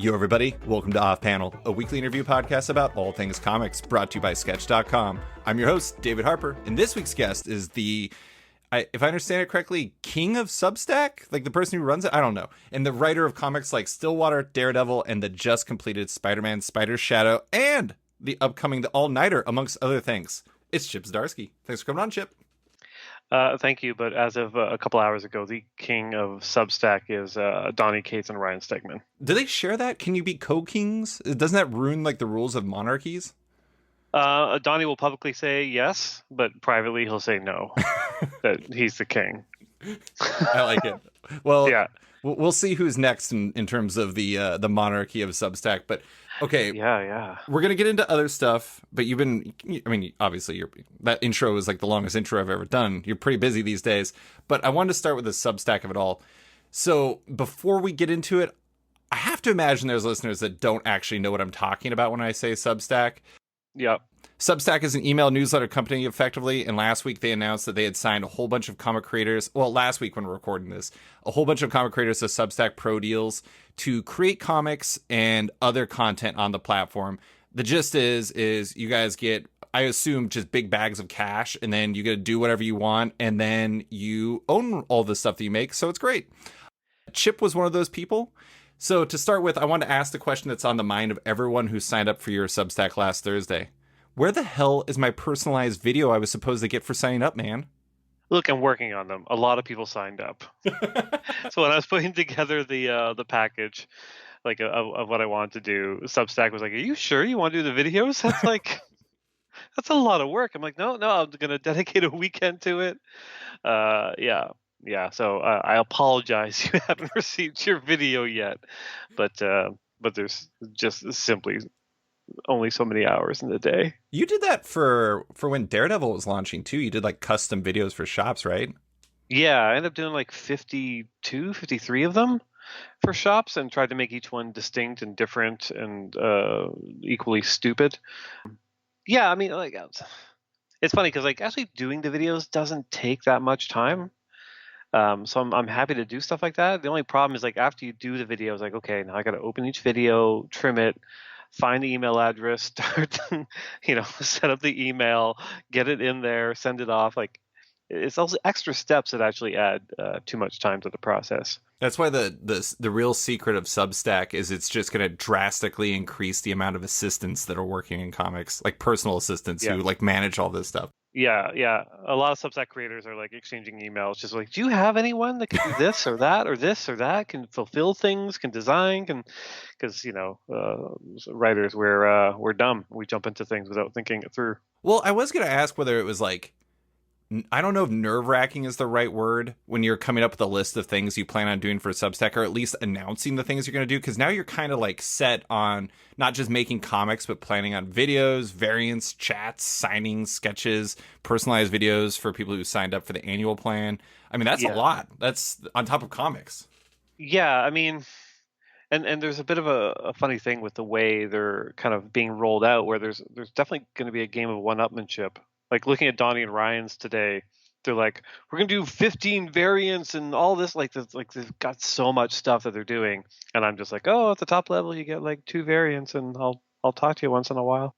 Yo, everybody. Welcome to Off Panel, a weekly interview podcast about all things comics, brought to you by Sketch.com. I'm your host, David Harper, and this week's guest is if I understand it correctly, king of Substack? Like the person who runs it? I don't know. And the writer of comics like Stillwater, Daredevil, and the just completed Spider-Man Spider's Shadow, and the upcoming The All-Nighter, amongst other things. It's Chip Zdarsky. Thanks for coming on, Chip. Thank you, but as of a couple hours ago, the king of Substack is Donny Cates and Ryan Stegman. Do they share that? Can you be co-kings? Doesn't that ruin like the rules of monarchies? Donny will publicly say yes, but privately he'll say no, that he's the king. I like it. Well, yeah. We'll see who's next in terms of the monarchy of Substack. But okay, yeah, we're gonna get into other stuff. But obviously, that intro is like the longest intro I've ever done. You're pretty busy these days. But I wanted to start with the Substack of it all. So before we get into it, I have to imagine there's listeners that don't actually know what I'm talking about when I say Substack. Yeah. Substack is an email newsletter company, effectively, and last week they announced that they had signed a whole bunch of comic creators, well, last week when we're recording this, a whole bunch of comic creators to Substack Pro deals to create comics and other content on the platform. The gist is you guys get, I assume, just big bags of cash, and then you get to do whatever you want, and then you own all the stuff that you make, so it's great. Chip was one of those people. So to start with, I want to ask the question that's on the mind of everyone who signed up for your Substack last Thursday. Where the hell is my personalized video I was supposed to get for signing up, man? Look, I'm working on them. A lot of people signed up. So when I was putting together the package, like of what I wanted to do, Substack was like, "Are you sure you want to do the videos?" That's like, that's a lot of work. I'm like, no, I'm going to dedicate a weekend to it. Yeah. So I apologize you haven't received your video yet, but there's just simply only so many hours in the day. You did that for when Daredevil was launching too. You did like custom videos for shops, right? Yeah, I ended up doing like 52, 53 of them for shops and tried to make each one distinct and different and equally stupid. Yeah, I mean, like, it's funny because like actually doing the videos doesn't take that much time. So I'm happy to do stuff like that. The only problem is like after you do the videos, like, okay, now I got to open each video, trim it, find the email address, start, set up the email, get it in there, send it off. Like it's also extra steps that actually add too much time to the process. That's why the real secret of Substack is it's just going to drastically increase the amount of assistants that are working in comics, like personal assistants who like manage all this stuff. Yeah. A lot of Substack creators are like exchanging emails, just like, do you have anyone that can do this or that or this or that, can fulfill things, can design, because writers we're dumb. We jump into things without thinking it through. Well, I was going to ask whether it was like, I don't know if nerve-wracking is the right word when you're coming up with a list of things you plan on doing for Substack, or at least announcing the things you're going to do, because now you're kind of like set on not just making comics, but planning on videos, variants, chats, signings, sketches, personalized videos for people who signed up for the annual plan. I mean, that's a lot. That's on top of comics. Yeah, I mean, and there's a bit of a funny thing with the way they're kind of being rolled out, where there's definitely going to be a game of one-upmanship. Like looking at Donny and Ryan's today, they're like, we're gonna do 15 variants and all this. Like they've got so much stuff that they're doing, and I'm just like, oh, at the top level you get like 2 variants, and I'll talk to you once in a while.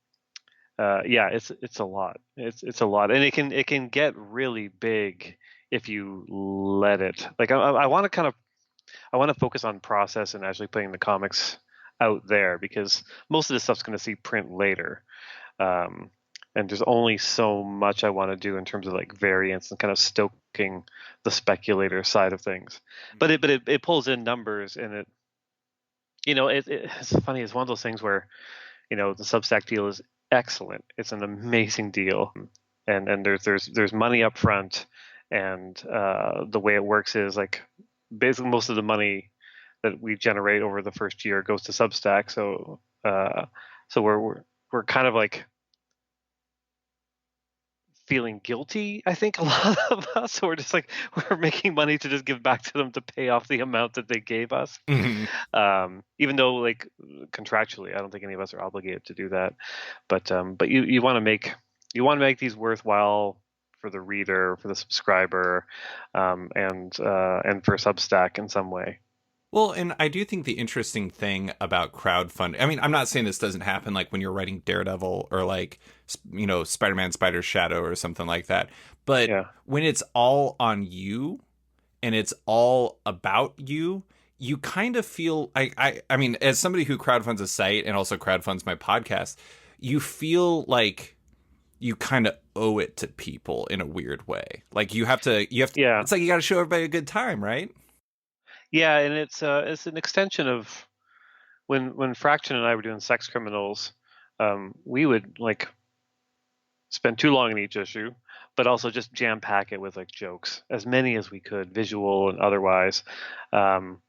It's a lot. It's a lot, and it can get really big if you let it. Like I want to focus on process and actually putting the comics out there, because most of this stuff's gonna see print later. And there's only so much I want to do in terms of like variants and kind of stoking the speculator side of things. But it pulls in numbers, and it's funny. It's one of those things where, the Substack deal is excellent. It's an amazing deal, and there's money up front, and the way it works is like basically most of the money that we generate over the first year goes to Substack. So we're kind of like feeling guilty, I think, a lot of us. We're just like, we're making money to just give back to them to pay off the amount that they gave us. Mm-hmm. Even though like contractually, I don't think any of us are obligated to do that. But you want to make these worthwhile for the reader, for the subscriber, and for Substack in some way. Well, and I do think the interesting thing about crowdfunding, I mean, I'm not saying this doesn't happen like when you're writing Daredevil or like, Spider-Man Spider Shadow or something like that. But Yeah. when it's all on you and it's all about you, you kind of feel I mean, as somebody who crowdfunds a site and also crowdfunds my podcast, you feel like you kind of owe it to people in a weird way. Like you have to, Yeah. it's like you got to show everybody a good time, right? Yeah, and it's an extension of when Fraction and I were doing Sex Criminals, we would like spend too long in each issue, but also just jam pack it with like jokes, as many as we could, visual and otherwise. Um,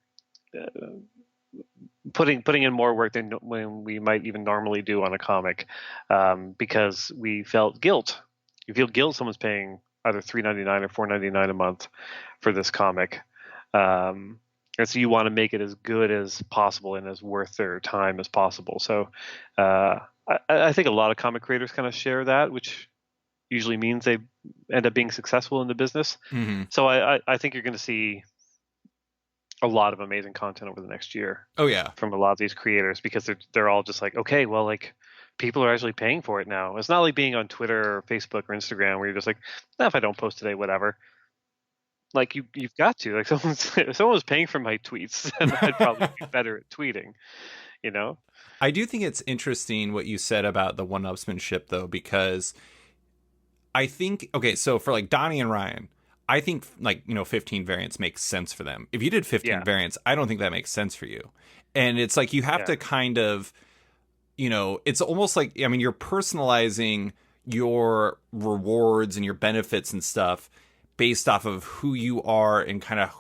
putting in more work than when we might even normally do on a comic, because we felt guilt. You feel guilt someone's paying either $3.99 or $4.99 a month for this comic, and so you want to make it as good as possible and as worth their time as possible. So I think a lot of comic creators kind of share that, which usually means they end up being successful in the business. Mm-hmm. So I think you're going to see a lot of amazing content over the next year Oh yeah. from a lot of these creators, because they're all just like, okay, well, like people are actually paying for it now. It's not like being on Twitter or Facebook or Instagram where you're just like, nah, if I don't post today, whatever. Like you've got to, like, if someone was paying for my tweets, then I'd probably be better at tweeting, you know? I do think it's interesting what you said about the one-upsmanship, though, because I think, okay, so for like Donnie and Ryan, I think like, 15 variants makes sense for them. If you did 15 Yeah, variants, I don't think that makes sense for you. And it's like you have yeah, to kind of, it's almost like, I mean, you're personalizing your rewards and your benefits and stuff based off of who you are and kind of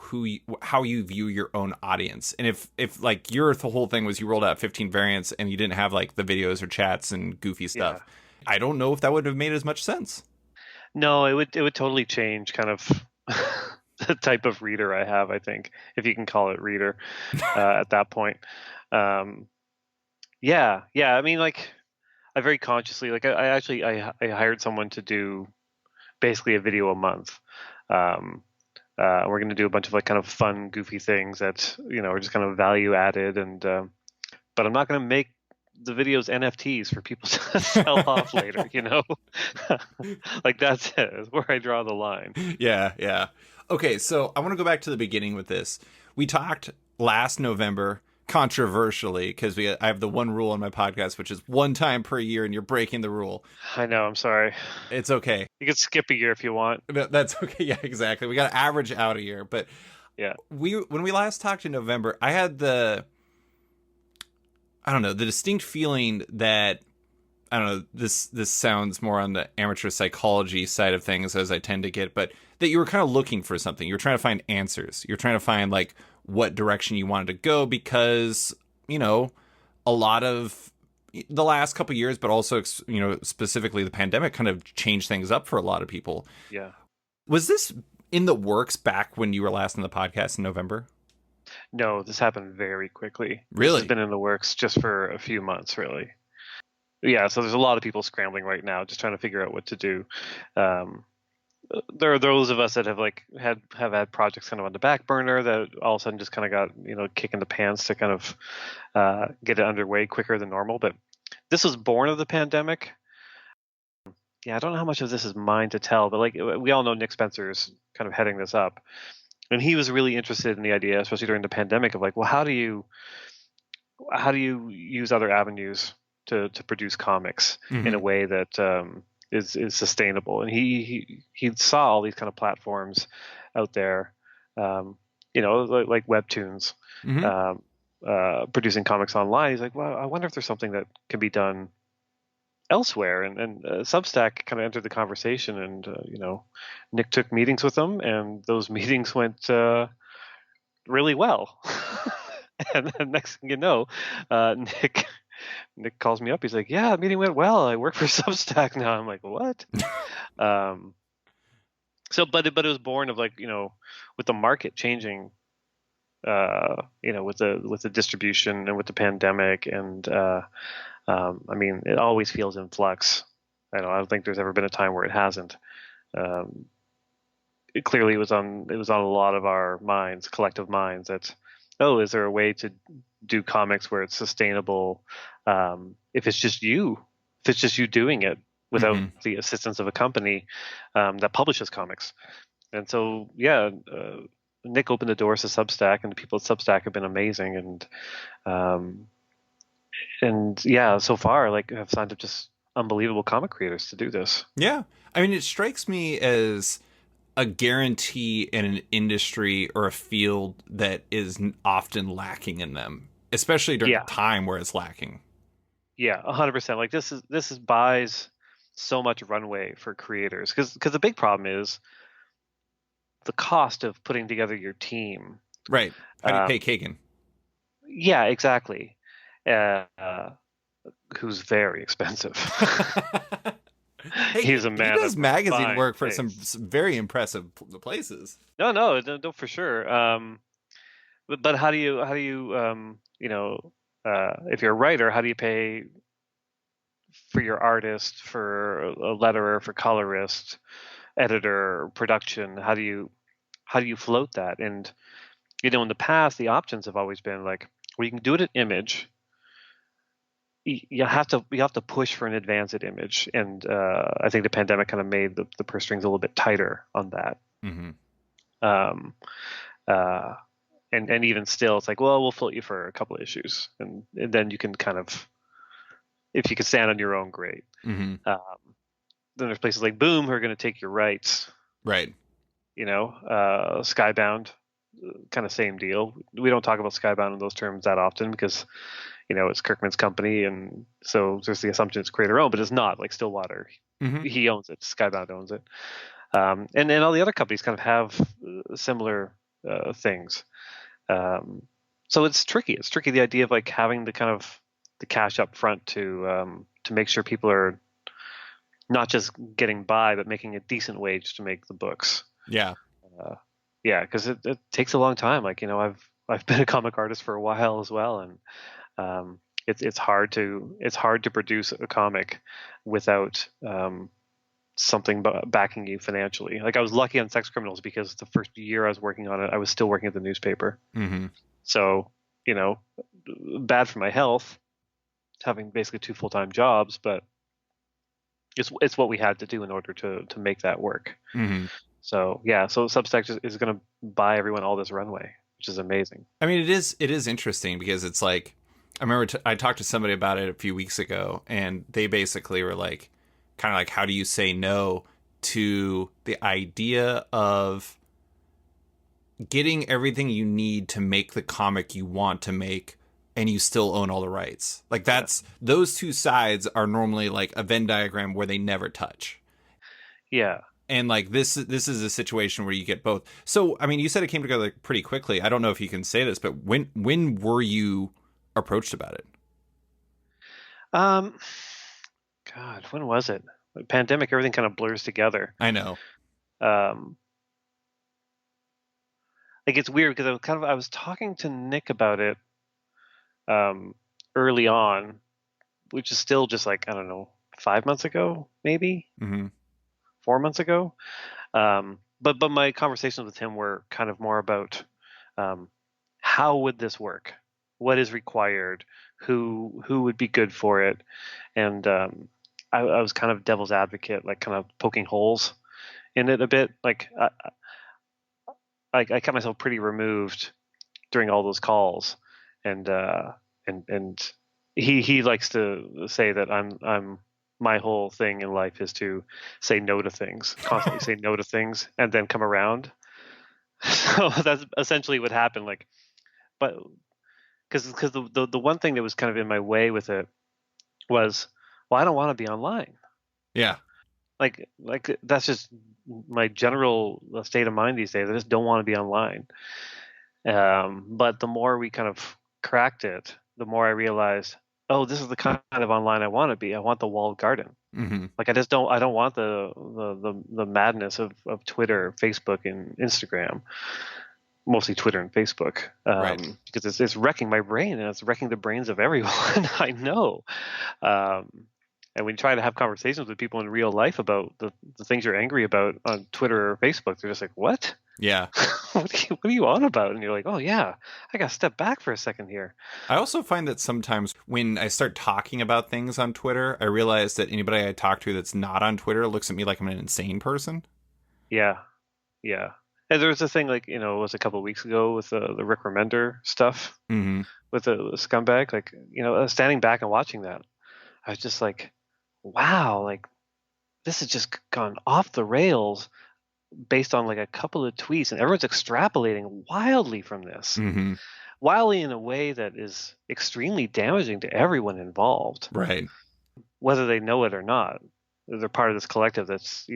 how you view your own audience. And if like your the whole thing was you rolled out 15 variants and you didn't have like the videos or chats and goofy yeah. stuff, I don't know if that would have made as much sense. No, it would totally change kind of the type of reader I have, I think, if you can call it reader, at that point. Um, yeah, yeah. I mean, like, I very consciously, like, I actually I hired someone to do basically a video a month. Um, we're going to do a bunch of like kind of fun, goofy things that are just kind of value added, and but I'm not going to make the videos NFTs for people to sell off later. Like that's it. That's where I draw the line. Yeah, yeah. Okay, so I want to go back to the beginning with this. We talked last November controversially because I have the one rule on my podcast, which is one time per year, and you're breaking the rule. I know. I'm sorry. It's okay. You can skip a year if you want. That's okay. Yeah, exactly. We got to average out a year, but Yeah. when we last talked in November, I had the distinct feeling that I don't know, this sounds more on the amateur psychology side of things as I tend to get, but that you were kind of looking for something. You were trying to find answers. You're trying to find like what direction you wanted to go because, a lot of the last couple of years, but also, specifically the pandemic kind of changed things up for a lot of people. Yeah. Was this in the works back when you were last on the podcast in November? No, this happened very quickly. This Really? has been in the works just for a few months, really. Yeah, so there's a lot of people scrambling right now, just trying to figure out what to do. Um, there are those of us that have had projects kind of on the back burner that all of a sudden just kind of got kick in the pants to kind of get it underway quicker than normal. But this was born of the pandemic. Yeah, I don't know how much of this is mine to tell, but like we all know Nick Spencer's kind of heading this up, and he was really interested in the idea, especially during the pandemic, of like, well, how do you use other avenues to produce comics in a Mm-hmm. way that is sustainable? And he saw all these kind of platforms out there, like webtoons, Mm-hmm. um, producing comics online. He's like, well, I wonder if there's something that can be done elsewhere. And Substack kind of entered the conversation, and Nick took meetings with them, and those meetings went really well. And then next thing you know, Nick calls me up. He's like, "Yeah, the meeting went well. I work for Substack now." I'm like, "What?" Um, but it was born of like with the market changing, with the distribution and with the pandemic, and I mean, it always feels in flux. I don't think there's ever been a time where it hasn't. Clearly, it was on a lot of our minds, collective minds, that oh, is there a way to do comics where it's sustainable, if it's just you, doing it without Hmm. the assistance of a company that publishes comics. And so, yeah, Nick opened the doors to Substack, and the people at Substack have been amazing. Um, and yeah, so far, like, have signed up just unbelievable comic creators to do this. Yeah. I mean, it strikes me as a guarantee in an industry or a field that is often lacking in them, especially during a Yeah, time where it's lacking. yeah, 100%. Like, this is buys so much runway for creators, because the big problem is the cost of putting together your team. Right. How do you pay Um, Kagan? yeah, exactly. Uh, who's very expensive. Hey, He's a he man of does magazine fine work for taste. some very impressive places. No, no, no, for sure. But how do you, if you're a writer, how do you pay for your artist, for a letterer, for colorist, editor, production? How do you float that? And in the past, the options have always been like, well, you can do it at Image. You have to push for an advance at Image, and I think the pandemic kind of made the purse strings a little bit tighter on that. Hmm. Um, uh, and even still, it's like, well, we'll float you for a couple of issues, and then you can kind of, if you can stand on your own, great. Hmm. Um, then there's places like Boom who are going to take your rights. Right. Skybound, kind of same deal. We don't talk about Skybound in those terms that often because it's Kirkman's company, and so there's the assumption it's creator owned, but it's not. Like Stillwater, Hmm. he owns it. Skybound owns it, and then all the other companies kind of have similar things. So it's tricky. It's tricky, the idea of like having the kind of the cash up front to make sure people are not just getting by, but making a decent wage to make the books. Yeah. Uh, yeah, because it takes a long time. Like I've been a comic artist for a while as well, and it's hard to produce a comic without something backing you financially. Like I was lucky on Sex Criminals because the first year I was working on it, I was still working at the newspaper. Hmm. So bad for my health, having basically two full-time jobs, but it's what we had to do in order to make that work. Hmm. So yeah, so Substack is going to buy everyone all this runway, which is amazing. I mean, it is interesting because it's like I remember I talked to somebody about it a few weeks ago, and they basically were like, kind of like, how do you say no to the idea of getting everything you need to make the comic you want to make and you still own all the rights? Like Yeah. those two sides are normally like a Venn diagram where they never touch. Yeah. And like this is a situation where you get both. So I mean, you said it came together pretty quickly. I don't know if you can say this, but when were you approached about it? Um, God, when was it? The pandemic, everything kind of blurs together. I know. Um, like it's weird because I was talking to Nick about it um, early on, which is still just like, I don't know, 5 months ago, maybe Hmm. 4 months ago. But my conversations with him were kind of more about um, how would this work? What is required? Who would be good for it? And I was kind of devil's advocate, like kind of poking holes in it a bit. Like I kept myself pretty removed during all those calls, and and he likes to say that I'm my whole thing in life is to say no to things, constantly say no to things, and then come around. So that's essentially what happened. Like, but because the one thing that was kind of in my way with it was, well, I don't want to be online. Yeah. Like that's just my general state of mind these days. I just don't want to be online. But the more we kind of cracked it, the more I realized, oh, this is the kind of online I want to be. I want the walled garden. Hmm. Like I don't want the madness of Twitter, Facebook, and Instagram. Mostly Twitter and Facebook, Right. because it's wrecking my brain and it's wrecking the brains of everyone I know. Um, and when you try to have conversations with people in real life about the things you're angry about on Twitter or Facebook, they're just like, "What? Yeah. what are you on about? And you're like, oh yeah, I gotta step back for a second here. I also find that sometimes when I start talking about things on Twitter, I realize that anybody I talk to that's not on Twitter looks at me like I'm an insane person. Yeah, yeah. And there was a thing like, it was a couple of weeks ago with the Rick Remender stuff Hmm. with the scumbag. Like, standing back and watching that, I was just like, wow, like this has just gone off the rails based on like a couple of tweets, and everyone's extrapolating wildly from this, Hmm. wildly in a way that is extremely damaging to everyone involved, Right. whether they know it or not. They're part of this collective that's,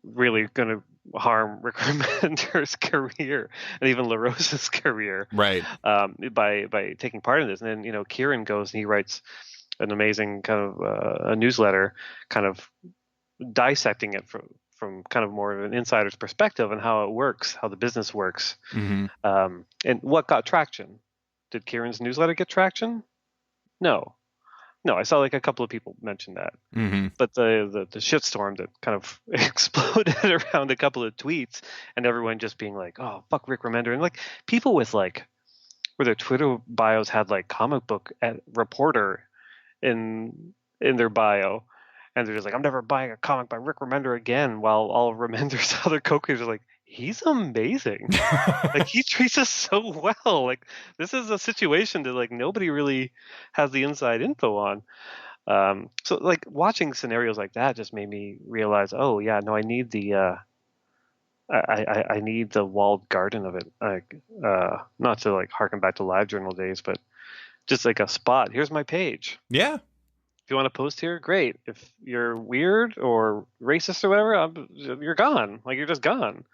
really going to harm Rick Remender's career and even LaRosa's career, Right. by taking part in this. And then, Kieran goes and he writes an amazing kind of a newsletter, kind of dissecting it from kind of more of an insider's perspective and how it works, how the business works, Hmm. and what got traction. Did Kieran's newsletter get traction? No, no. I saw like a couple of people mention that, Hmm. but the shitstorm that kind of exploded around a couple of tweets, and everyone just being like, "Oh, fuck Rick Remender," and like people with like where their Twitter bios had like comic book reporter in their bio, and they're just like, "I'm never buying a comic by Rick Remender again." While all of Remender's other co-creators are like, "He's amazing. Like he treats us so well. Like this is a situation that like nobody really has the inside info on." So like watching scenarios like that just made me realize, oh yeah, no, I need I need the walled garden of it. Like not to like harken back to live journal days, but just like a spot. Here's my page. Yeah. If you want to post here, great. If you're weird or racist or whatever, you're gone. Like you're just gone.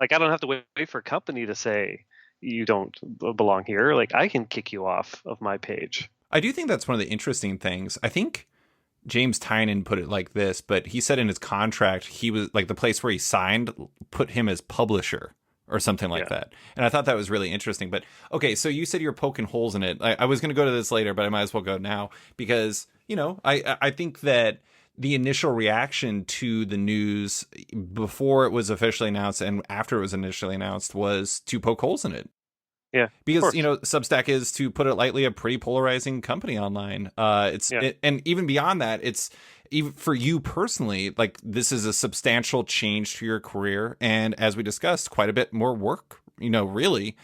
Like I don't have to wait for a company to say you don't belong here. Like I can kick you off of my page. I do think that's one of the interesting things. I think James Tynan put it like this, but he said in his contract, he was like the place where he signed put him as publisher or something like Yeah. that. And I thought that was really interesting. But okay, so you said you're poking holes in it. I was going to go to this later, but I might as well go now because, I think that the initial reaction to the news before it was officially announced and after it was initially announced was to poke holes in it. Yeah. Of Because course. Substack is, to put it lightly, a pretty polarizing company online. Yeah. And even beyond that, it's even for you personally, like this is a substantial change to your career, and as we discussed, quite a bit more work. Really,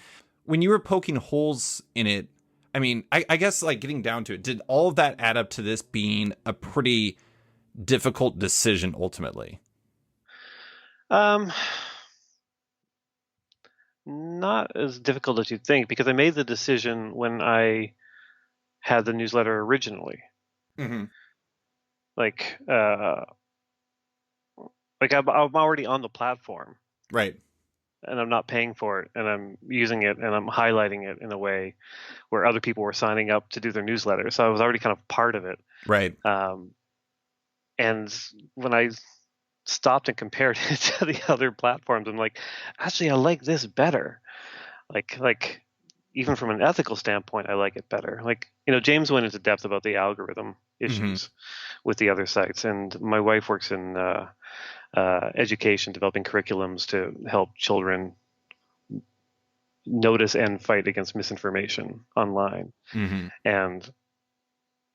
when you were poking holes in it, I mean, I guess like getting down to it, did all of that add up to this being a pretty difficult decision ultimately? Um, Not as difficult as you'd think because I made the decision when I had the newsletter originally. Mm-hmm. Like, I'm already on the platform Right. and I'm not paying for it and I'm using it and I'm highlighting it in a way where other people were signing up to do their newsletter. So I was already kind of part of it. Right. And when I stopped and compared it to the other platforms, I'm like, actually, I like this better. Like even from an ethical standpoint, I like it better. Like, James went into depth about the algorithm Mm-hmm. issues with the other sites, and my wife works in education, developing curriculums to help children notice and fight against misinformation online. Mm-hmm. And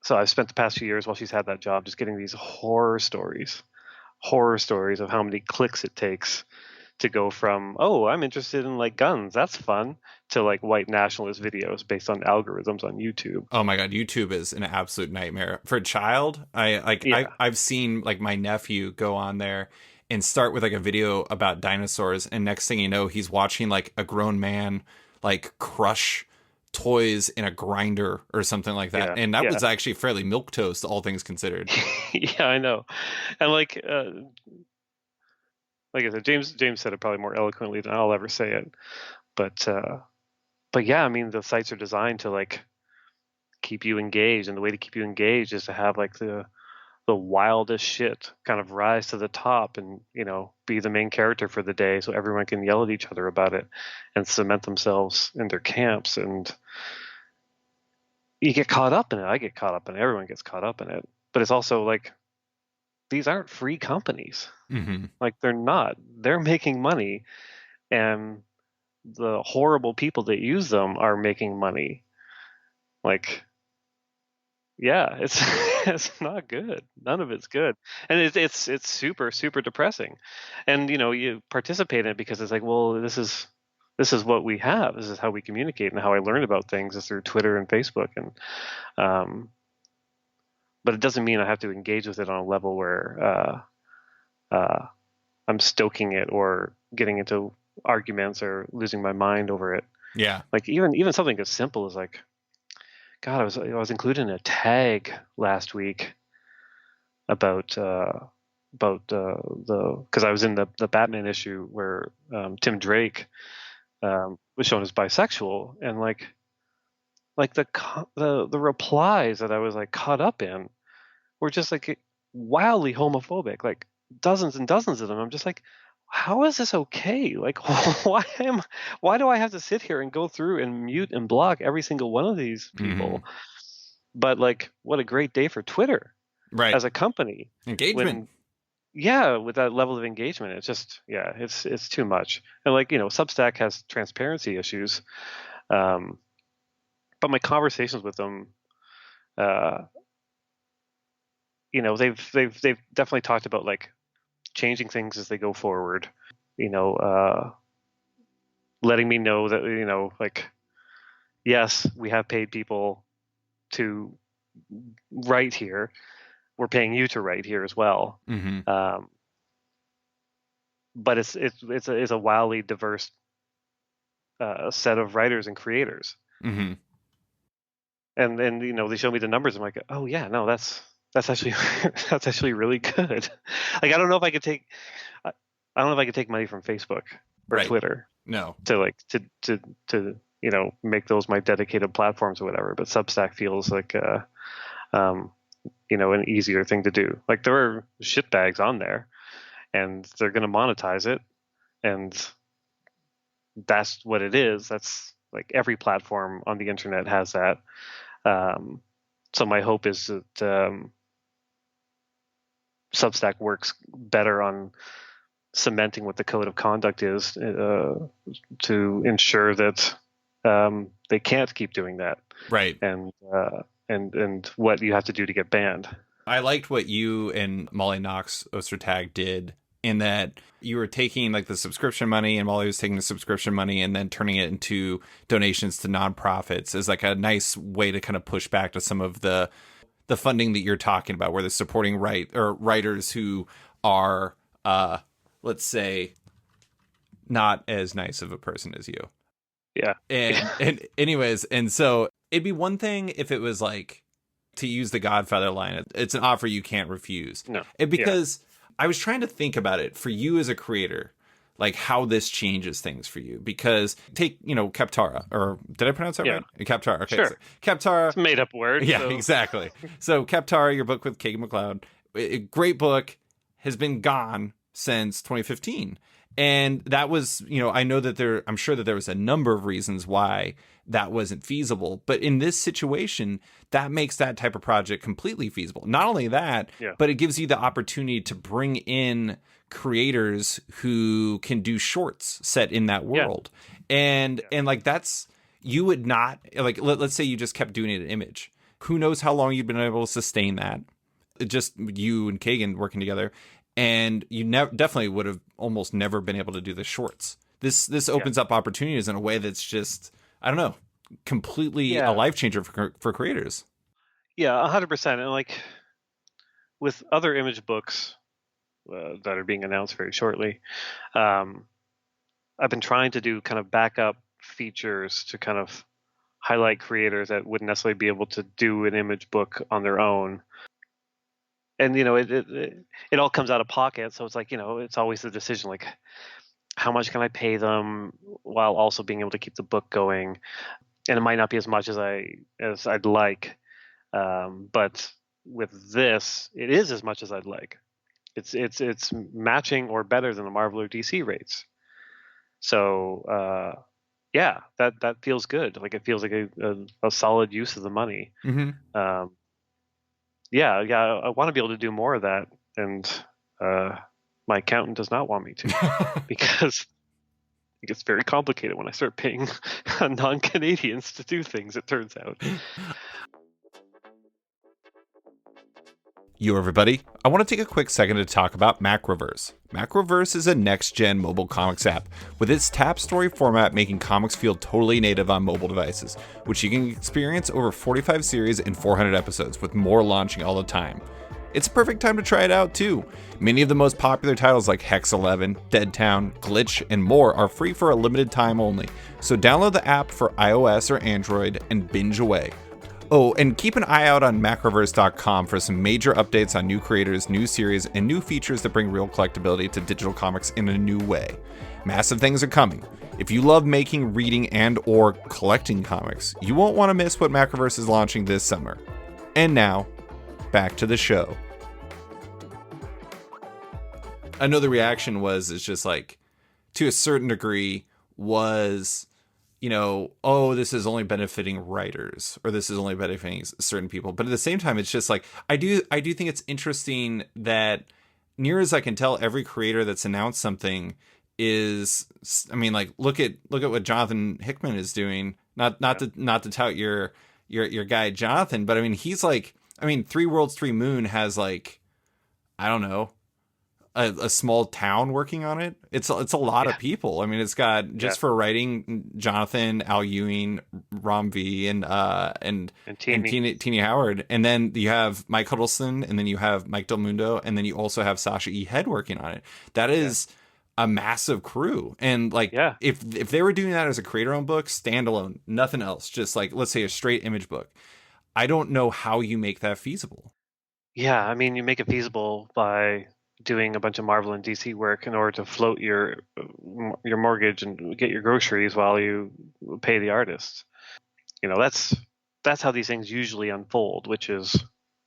so I've spent the past few years while she's had that job just getting these horror stories of how many clicks it takes to go from, oh, I'm interested in like guns, that's fun, to like white nationalist videos based on algorithms on YouTube. Oh my god, YouTube is an absolute nightmare for a child. Yeah, I've seen like my nephew go on there and start with like a video about dinosaurs, and next thing you know, he's watching like a grown man like crush toys in a grinder or something like that. yeah, And that yeah. was actually fairly milquetoast, all things considered. Yeah, I know. And like I said, James said it probably more eloquently than I'll ever say it. But yeah, I mean the sites are designed to like keep you engaged, and the way to keep you engaged is to have like the wildest shit kind of rise to the top and be the main character for the day so everyone can yell at each other about it and cement themselves in their camps. And you get caught up in it. I get caught up in it. Everyone gets caught up in it. But it's also like these aren't free companies. Mm-hmm. Like they're not. They're making money and the horrible people that use them are making money. Like, yeah, it's it's not good. None of it's good, and it's super super depressing. And you participate in it because it's like, well, this is what we have. This is how we communicate, and how I learn about things is through Twitter and Facebook. And but it doesn't mean I have to engage with it on a level where I'm stoking it or getting into arguments or losing my mind over it. Yeah. Like even something as simple as like, God, I was included in a tag last week about the because I was in the Batman issue where Tim Drake was shown as bisexual, and like the replies that I was like caught up in were just like wildly homophobic, like dozens and dozens of them. I'm just like, how is this okay? Like, why do I have to sit here and go through and mute and block every single one of these people? But like, what a great day for Twitter, right, as a company. Engagement. With that level of engagement, it's just, it's too much. And like, Substack has transparency issues, but my conversations with them, they've definitely talked about like changing things as they go forward. Letting me know that like, yes, we have paid people to write here. We're paying you to write here as well. But it's a wildly diverse set of writers and creators. And they show me the numbers. I'm like, oh yeah, no, that's actually that's actually really good. Like, I don't know if I could take money from Facebook or Twitter. No. To make those my dedicated platforms or whatever. But Substack feels like an easier thing to do. Like, there are shitbags on there, and they're going to monetize it, and that's what it is. That's like every platform on the internet has that. So my hope is that Substack works better on cementing what the code of conduct is to ensure that they can't keep doing that. Right. And what you have to do to get banned. I liked what you and Molly Knox Ostertag did, in that you were taking like the subscription money, and Molly was taking the subscription money and then turning it into donations to nonprofits as like a nice way to kind of push back to some of the funding that you're talking about, where they're supporting writers who are, let's say, not as nice of a person as you. Yeah. And anyways, and so it'd be one thing if it was like, to use the Godfather line, it's an offer you can't refuse. No. Because I was trying to think about it for you as a creator, like how this changes things for you. Because take, Kaptara, or did I pronounce that right? Kaptara. Okay. Sure. So Kaptara. It's a made up word. Yeah, so. Exactly. So Kaptara, your book with Kagan McLeod, a great book, has been gone since 2015. And that was, I know that I'm sure that there was a number of reasons why that wasn't feasible. But in this situation, that makes that type of project completely feasible. Not only that, but it gives you the opportunity to bring in creators who can do shorts set in that world. And like, you would not, like, let's say you just kept doing it in Image. Who knows how long you've been able to sustain that? Just you and Kagan working together. And you definitely would have almost never been able to do the shorts. This opens up opportunities in a way that's just, I don't know, completely a life changer for creators. Yeah, 100%. And like with other Image books that are being announced very shortly, I've been trying to do kind of backup features to kind of highlight creators that wouldn't necessarily be able to do an Image book on their own. And it all comes out of pocket, so it's like, it's always the decision, like, how much can I pay them while also being able to keep the book going? And it might not be as much as I'd like, but with this, it is as much as I'd like. It's matching or better than the Marvel or DC rates. So that feels good. Like, it feels like a solid use of the money. I want to be able to do more of that, and my accountant does not want me to because It gets very complicated when I start paying non-Canadians to do things, it turns out. Yo, everybody. I want to take a quick second to talk about Macroverse. Macroverse is a next-gen mobile comics app, with its tap story format making comics feel totally native on mobile devices, which you can experience over 45 series and 400 episodes, with more launching all the time. It's a perfect time to try it out, too. Many of the most popular titles like Hex 11, Dead Town, Glitch, and more are free for a limited time only, so download the app for iOS or Android and binge away. Oh, and keep an eye out on macroverse.com for some major updates on new creators, new series, and new features that bring real collectability to digital comics in a new way. Massive things are coming. If you love making, reading, and or collecting comics, you won't want to miss what Macroverse is launching this summer. And now, back to the show. I know the reaction is just like, to a certain degree, was, you know, oh, this is only benefiting writers, or this is only benefiting certain people. But at the same time, it's just like, I do think it's interesting that, near as I can tell, every creator that's announced something is, I mean, like, look at what Jonathan Hickman is doing. Not to tout your guy Jonathan, but I mean, he's like, I mean, Three Worlds, Three Moon has like, I don't know, a small town working on it. It's a lot of people. I mean, it's got, just for writing, Jonathan, Al Ewing, Rom V, and Teeny Howard, and then you have Mike Huddleston, and then you have Mike Del Mundo, and then you also have Sasha E. Head working on it. That is a massive crew. And like, if they were doing that as a creator-owned book, standalone, nothing else, just like, let's say a straight image book, I don't know how you make that feasible. Yeah, I mean, you make it feasible by doing a bunch of Marvel and DC work in order to float your mortgage and get your groceries while you pay the artists. You know, that's how these things usually unfold, which is,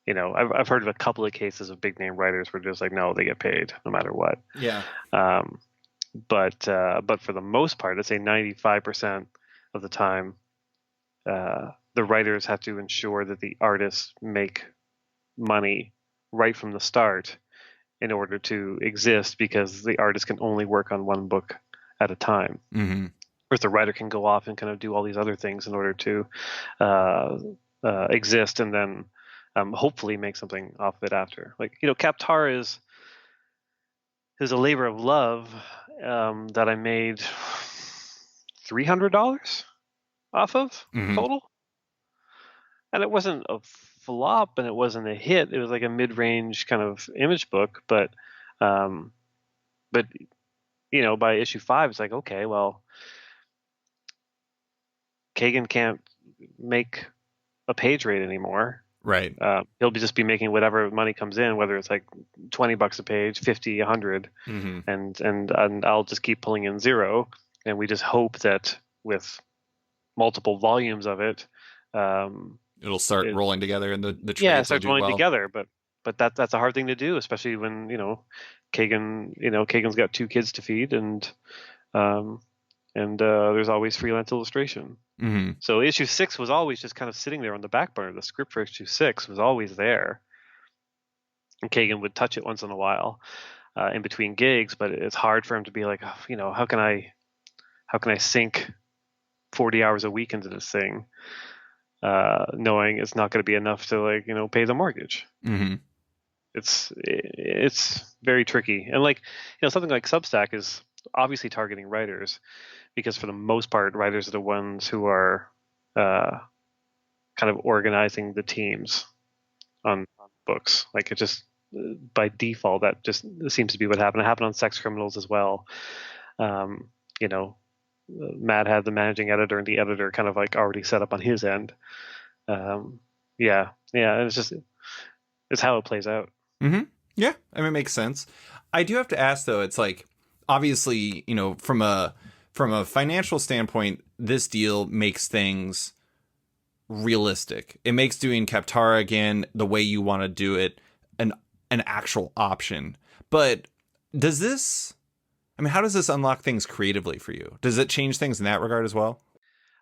you know, I've heard of a couple of cases of big name writers where just like, no, they get paid no matter what. Yeah. But for the most part, I'd say 95% of the time, the writers have to ensure that the artists make money right from the start in order to exist, because the artist can only work on one book at a time. Mm-hmm. Whereas the writer can go off and kind of do all these other things in order to exist, and then hopefully make something off of it after. Like, you know, Kaptar is a labor of love that I made $300 off of total. And it wasn't a flop and it wasn't a hit. It was like a mid-range kind of image book, but you know, by issue 5, it's like, okay, well, Kagan can't make a page rate anymore. Right. He'll just be making whatever money comes in, whether it's like $20 a page, 50, 100, and I'll just keep pulling in zero. And we just hope that with multiple volumes of it, it'll start rolling together, and the trades start rolling together. But that's a hard thing to do, especially when, you know, Kagan's got 2 kids to feed, and there's always freelance illustration. So issue 6 was always just kind of sitting there on the back burner. The script for issue 6 was always there, and Kagan would touch it once in a while in between gigs. But it's hard for him to be like, oh, you know, how can I sink 40 hours a week into this thing, knowing it's not going to be enough to, like, you know, pay the mortgage. It's very tricky. And, like, you know, something like Substack is obviously targeting writers, because for the most part, writers are the ones who are kind of organizing the teams on books. Like, it just, by default, that just seems to be what happened. It happened on Sex Criminals as well. You know, Matt had the managing editor and the editor kind of like already set up on his end. It's how it plays out. Yeah, I mean, it makes sense. I do have to ask, though, it's like, obviously, you know, from a financial standpoint, this deal makes things realistic. It makes doing Kaptara again the way you want to do it an actual option. But does this, I mean, how does this unlock things creatively for you? Does it change things in that regard as well?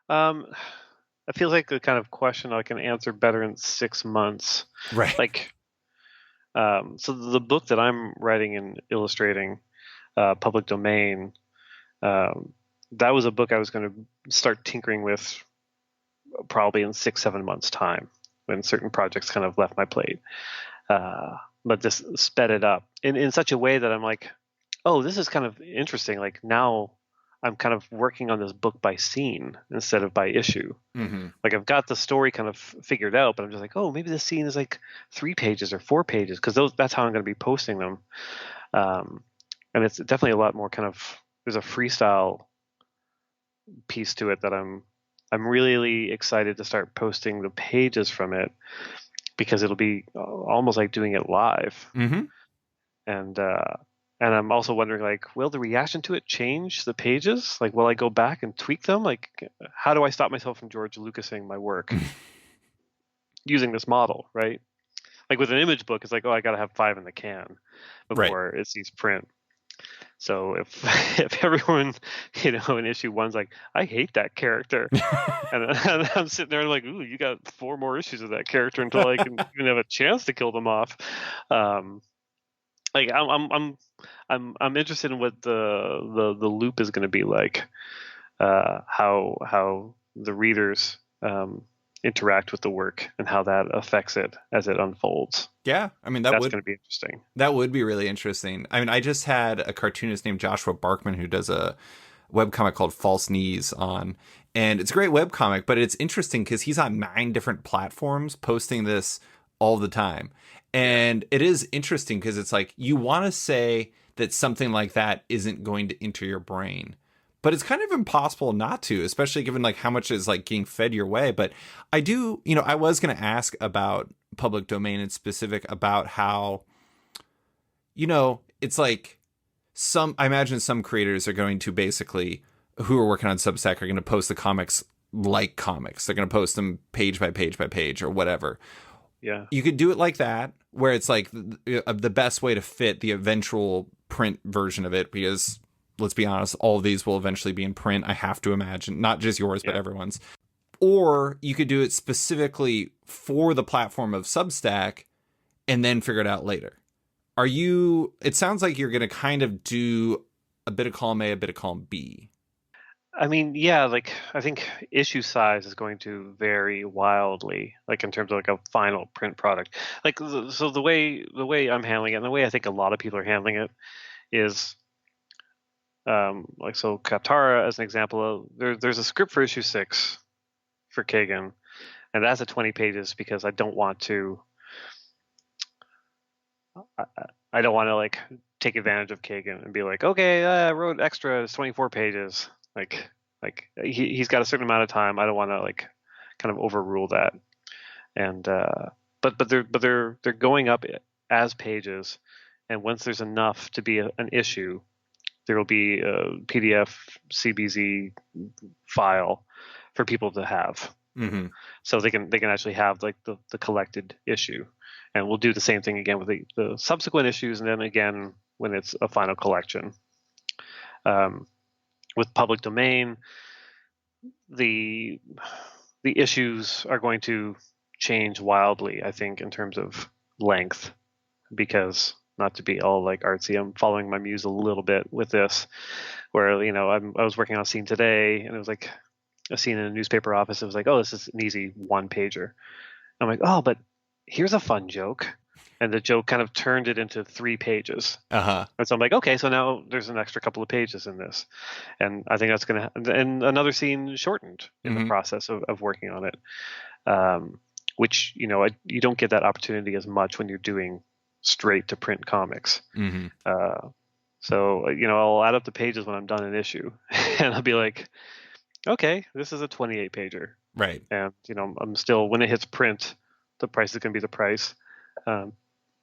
It feels like the kind of question I can answer better in 6 months. Right. Like, so the book that I'm writing and illustrating, Public Domain, that was a book I was going to start tinkering with probably in 6-7 months time when certain projects kind of left my plate. But this sped it up in such a way that I'm like, oh, this is kind of interesting. Like now I'm kind of working on this book by scene instead of by issue. Mm-hmm. Like I've got the story kind of figured out, but I'm just like, oh, maybe this scene is like 3 pages or 4 pages because that's how I'm going to be posting them. And it's definitely a lot more kind of, there's a freestyle piece to it that I'm really excited to start posting the pages from it because it'll be almost like doing it live. Mm-hmm. And I'm also wondering, like, will the reaction to it change the pages? Like, will I go back and tweak them? Like, how do I stop myself from George Lucasing my work using this model, right? Like with an image book, it's like, oh, I got to have 5 in the can before it sees print. So if everyone, in issue 1's like, I hate that character, and I'm sitting there like, ooh, you got 4 more issues of that character until I can even have a chance to kill them off. Like I'm interested in what the loop is going to be like, how the readers interact with the work and how that affects it as it unfolds. Yeah, I mean that's going to be interesting. That would be really interesting. I mean, I just had a cartoonist named Joshua Barkman who does a webcomic called False Knees on, and it's a great webcomic, but it's interesting because he's on 9 different platforms posting this all the time. And it is interesting because it's like you want to say that something like that isn't going to enter your brain, but it's kind of impossible not to, especially given like how much is like getting fed your way. But I do, I was going to ask about public domain in specific about how, it's like I imagine some creators are going to basically, who are working on Substack, are going to post the comics like comics. They're going to post them page by page by page or whatever. Yeah. You could do it like that, where it's like the best way to fit the eventual print version of it, because let's be honest, all of these will eventually be in print, I have to imagine, not just yours, but everyone's. Or you could do it specifically for the platform of Substack and then figure it out later. It sounds like you're going to kind of do a bit of column A, a bit of column B. I mean, yeah, like I think issue size is going to vary wildly, like in terms of like a final print product. Like, so the way I'm handling it, and the way I think a lot of people are handling it, is like, so Katara as an example, there's a script for issue 6 for Kagan, and that's at 20 pages because I don't want to like take advantage of Kagan and be like, okay, I wrote extra, it's 24 pages. Like he's got a certain amount of time. I don't want to like kind of overrule that. And but they're going up as pages, and once there's enough to be an issue, there will be a PDF CBZ file for people to have. Mm-hmm. So they can actually have like the collected issue, and we'll do the same thing again with the subsequent issues, and then again when it's a final collection. With public domain, the issues are going to change wildly, I think, in terms of length, because, not to be all like artsy, I'm following my muse a little bit with this, where I was working on a scene today, and it was like a scene in a newspaper office. It was like, oh, this is an easy 1-pager. I'm like, oh, but here's a fun joke. And the joke kind of turned it into 3 pages. Uh-huh. And so I'm like, okay, so now there's an extra couple of pages in this. And I think that's going to, and another scene shortened in the process of working on it. Which, you don't get that opportunity as much when you're doing straight to print comics. Mm-hmm. So, I'll add up the pages when I'm done an issue, and I'll be like, okay, this is a 28 pager. Right. And, I'm still, when it hits print, the price is going to be the price.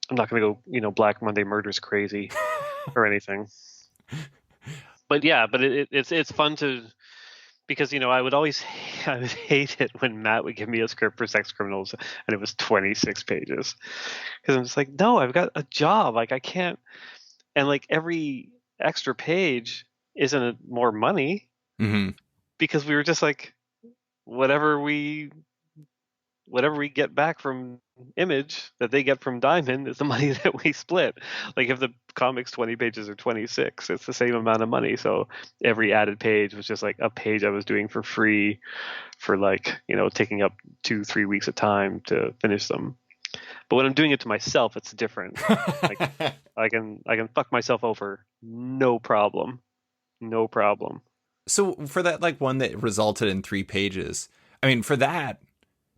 I'm not going to go, Black Monday Murders crazy or anything. But yeah, but it's fun to, because, I would hate it when Matt would give me a script for Sex Criminals and it was 26 pages. Because I'm just like, no, I've got a job. Like, I can't. And like every extra page isn't more money, mm-hmm. because we were just like, whatever we whatever we get back from Image that they get from Diamond is the money that we split. Like if the comic's 20 pages or 26, it's the same amount of money. So every added page was just like a page I was doing for free for like, taking up 2-3 weeks of time to finish them. But when I'm doing it to myself, it's different. Like I can fuck myself over, no problem. No problem. So for that like one that resulted in 3 pages, I mean, for that,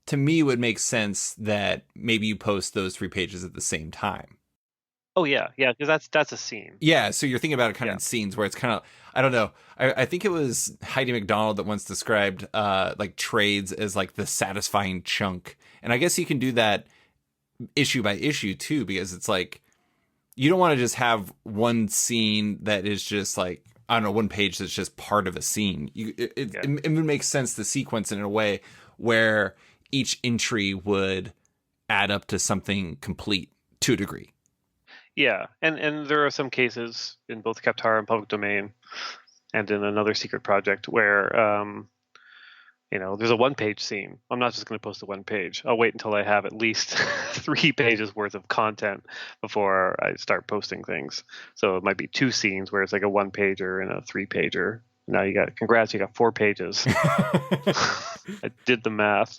to me, it would make sense that maybe you post those 3 pages at the same time. Oh yeah, because that's a scene. Yeah, so you're thinking about it kind of in scenes where it's kind of, I don't know. I think it was Heidi McDonald that once described like trades as like the satisfying chunk. And I guess you can do that issue by issue too, because it's like you don't want to just have one scene that is just like, I don't know, one page that's just part of a scene. It would make sense to sequence it in a way where each entry would add up to something complete to a degree. Yeah, and there are some cases in both Captara and Public Domain, and in another secret project where there's a 1-page scene. I'm not just going to post a 1 page. I'll wait until I have at least 3 pages worth of content before I start posting things. So it might be 2 scenes where it's like a 1-pager and a 3-pager. Now you got 4 pages. I did the math.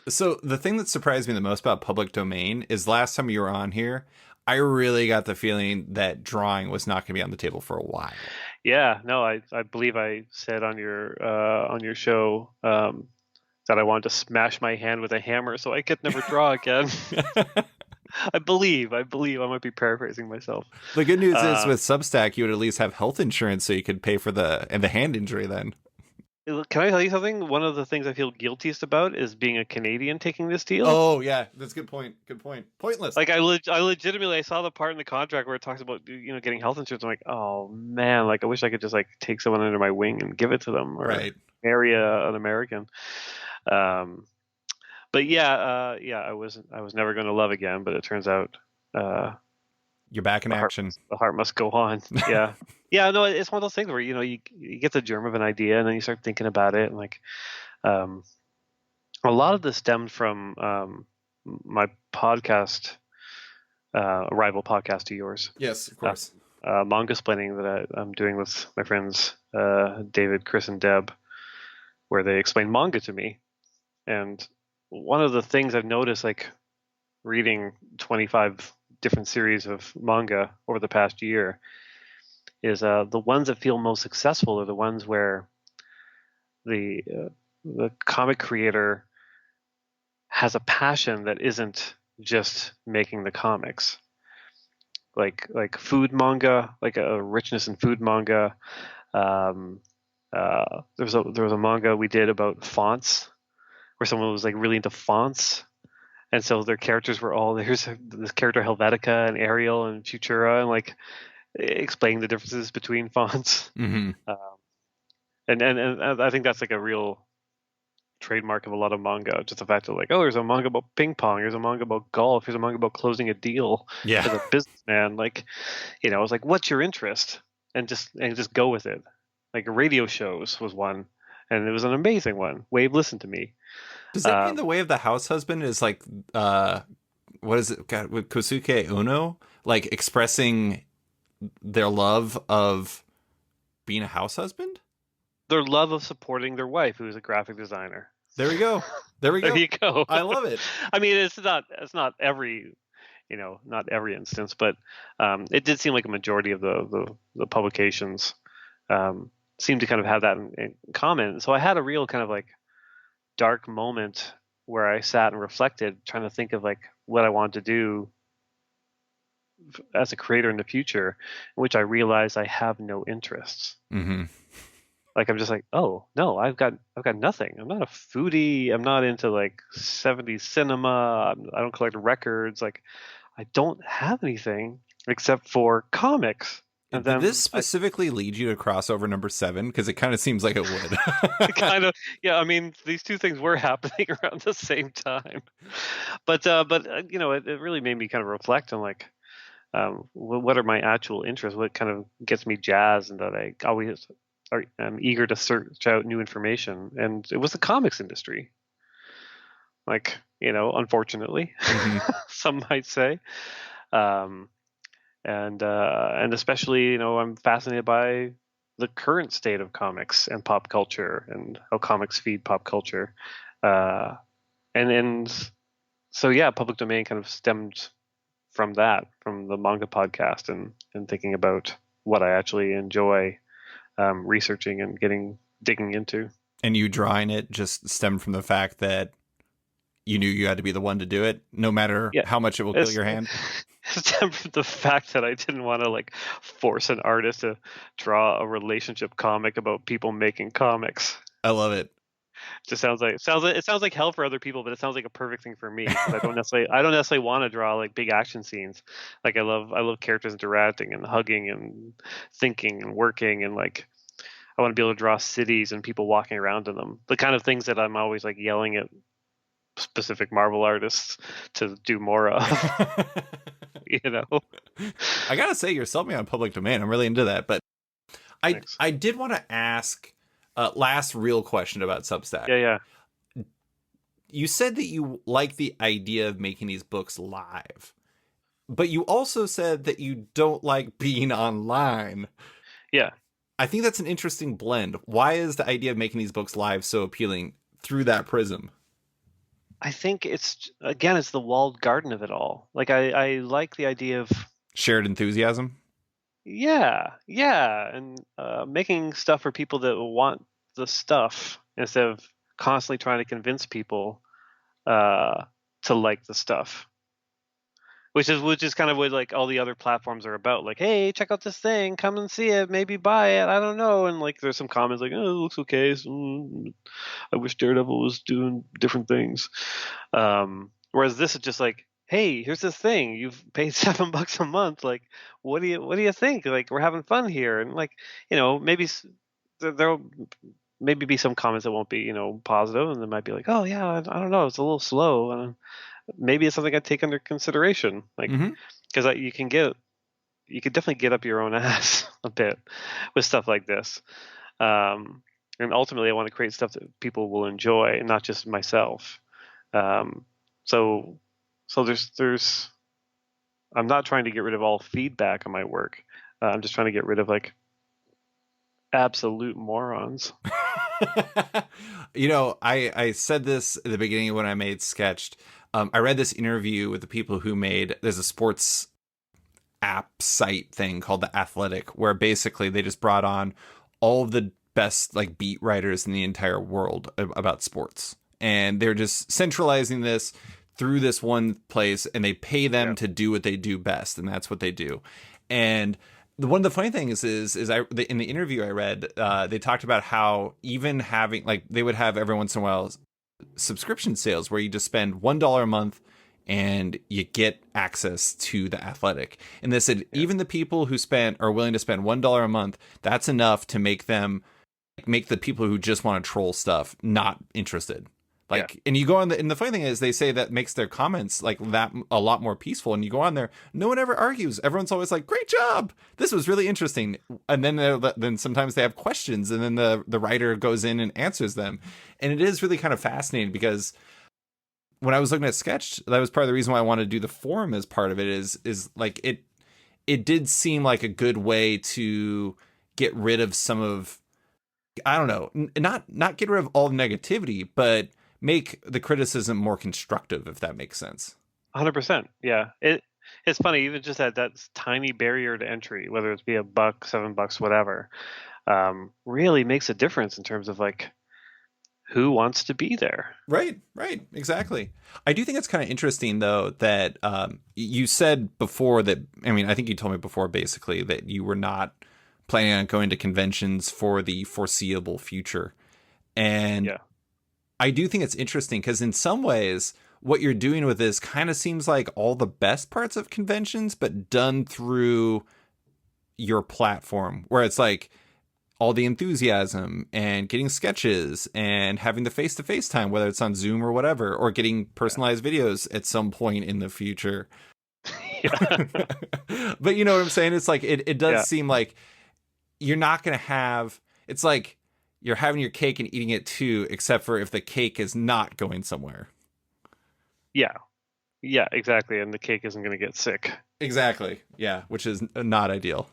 So the thing that surprised me the most about Public Domain is last time you were on here, I really got the feeling that drawing was not going to be on the table for a while. Yeah, no, I believe I said on your show that I wanted to smash my hand with a hammer so I could never draw again. I believe I might be paraphrasing myself. The good news is with Substack, you would at least have health insurance so you could pay for the hand injury then. Can I tell you something? One of the things I feel guiltiest about is being a Canadian taking this deal. Oh yeah, that's a good point. Good point. Pointless. Like I legitimately, I saw the part in the contract where it talks about getting health insurance. I'm like, oh man, like I wish I could just like take someone under my wing and give it to them, or marry an American. But yeah, I was never going to love again. But it turns out you're back in action. The heart must go on. Yeah. Yeah, no, it's one of those things where you get the germ of an idea and then you start thinking about it, and like a lot of this stemmed from my podcast, a rival podcast to yours. Yes, of course. Manga splaining that I'm doing with my friends David, Chris, and Deb, where they explain manga to me. And one of the things I've noticed, like reading 25 different series of manga over the past year, is the ones that feel most successful are the ones where the comic creator has a passion that isn't just making the comics. Like food manga, like a richness in food manga. There was a manga we did about fonts, where someone was like really into fonts, and so their characters were all, there's this character Helvetica and Arial and Futura, and like explaining the differences between fonts. Mm-hmm. And I think that's like a real trademark of a lot of manga, just the fact that like, oh, there's a manga about ping pong, there's a manga about golf, there's a manga about closing a deal as a businessman. Like, I was like, what's your interest? And just go with it. Like radio shows was one, and it was an amazing one. Wave, listen to me. Does that mean The Way of the House Husband is like what is it? God, with Kosuke Uno, like expressing their love of being a house husband? Their love of supporting their wife, who is a graphic designer. There we go. There you go. I love it. I mean, it's not every, not every instance, but it did seem like a majority of the publications seemed to kind of have that in common. So I had a real kind of like dark moment where I sat and reflected, trying to think of like what I wanted to do as a creator in the future, in which I realized I have no interests. Mm-hmm. Like I'm just like, oh no, I've got nothing. I'm not a foodie. I'm not into like 70s cinema. I don't collect records. Like I don't have anything except for comics. And did this specifically lead you to crossover number 7? Because it kind of seems like it would. Kind of, yeah. I mean, these two things were happening around the same time, but it really made me kind of reflect on like, what are my actual interests? What kind of gets me jazzed, and that I always am eager to search out new information. And it was the comics industry. Like unfortunately, Mm-hmm. some might say. Um, and especially, I'm fascinated by the current state of comics and pop culture and how comics feed pop culture. Uh, and so, yeah, public domain kind of stemmed from that, from the manga podcast, and thinking about what I actually enjoy researching and digging into. And you drawing it just stemmed from the fact that you knew you had to be the one to do it, no matter Yeah, how much it will kill it's your hand. stemmed from the fact that I didn't want to like force an artist to draw a relationship comic about people making comics. I love it. Just sounds like hell for other people, but it sounds like a perfect thing for me because I don't necessarily want to draw like big action scenes. Like I love characters interacting and hugging and thinking and working, and like I want to be able to draw cities and people walking around in them. The kind of things that I'm always like yelling at specific Marvel artists to do more of. I gotta say, you're selling me on public domain. I'm really into that. But Thanks. I did want to ask last real question about Substack. Yeah. You said that you like the idea of making these books live, but you also said that you don't like being online. Yeah. I think that's an interesting blend. Why is the idea of making these books live so appealing through that prism? I think it's the walled garden of it all. Like I like the idea of Shared enthusiasm? yeah, and making stuff for people that want the stuff instead of constantly trying to convince people to like the stuff. Which is kind of what like all the other platforms are about. Like, hey, check out this thing, come and see it, maybe buy it. I don't know. And like, there's some comments like, oh, it looks okay. I wish Daredevil was doing different things. Whereas this is just like, hey, here's this thing. You've paid $7 a month. Like, what do you think? Like, we're having fun here, and like, maybe there'll maybe be some comments that won't be positive, and they might be like, oh yeah, I don't know, it's a little slow, and maybe it's something I take under consideration. Like, because you could definitely get up your own ass a bit with stuff like this. And ultimately, I want to create stuff that people will enjoy, and not just myself. So there's I'm not trying to get rid of all feedback on my work. I'm just trying to get rid of like absolute morons. I said this at the beginning when I made Sketched. I read this interview with the people who there's a sports app site thing called The Athletic, where basically they just brought on all of the best like beat writers in the entire world about sports. And they're just centralizing this through this one place, and they pay them to do what they do best. And that's what they do. And one of the funny things is in the interview I read, they talked about how even having like they would have every once in a while subscription sales where you just spend $1 a month and you get access to The Athletic. And they said even the people who are willing to spend $1 a month, that's enough to make the people who just want to troll stuff not interested. Like, and you go on and the funny thing is they say that makes their comments like that a lot more peaceful. And you go on there, no one ever argues. Everyone's always like, great job. This was really interesting. And then sometimes they have questions, and then the writer goes in and answers them. And it is really kind of fascinating because when I was looking at Sketch, that was part of the reason why I wanted to do the forum as part of it is like it did seem like a good way to get rid of some of, I don't know, not get rid of all the negativity, but make the criticism more constructive, if that makes sense. 100%. Yeah. It's funny, even just that tiny barrier to entry, whether it's be $1, $7, whatever, really makes a difference in terms of like who wants to be there. Right, exactly. I do think it's kind of interesting though that you said before that, I mean, I think you told me before basically that you were not planning on going to conventions for the foreseeable future. And I do think it's interesting because in some ways, what you're doing with this kind of seems like all the best parts of conventions, but done through your platform, where it's like all the enthusiasm and getting sketches and having the face-to-face time, whether it's on Zoom or whatever, or getting personalized videos at some point in the future. But you know what I'm saying? It's like, it does seem like you're not going to have, it's like, you're having your cake and eating it too, except for if the cake is not going somewhere. Yeah, yeah, exactly. And the cake isn't going to get sick. Exactly. Yeah, which is not ideal.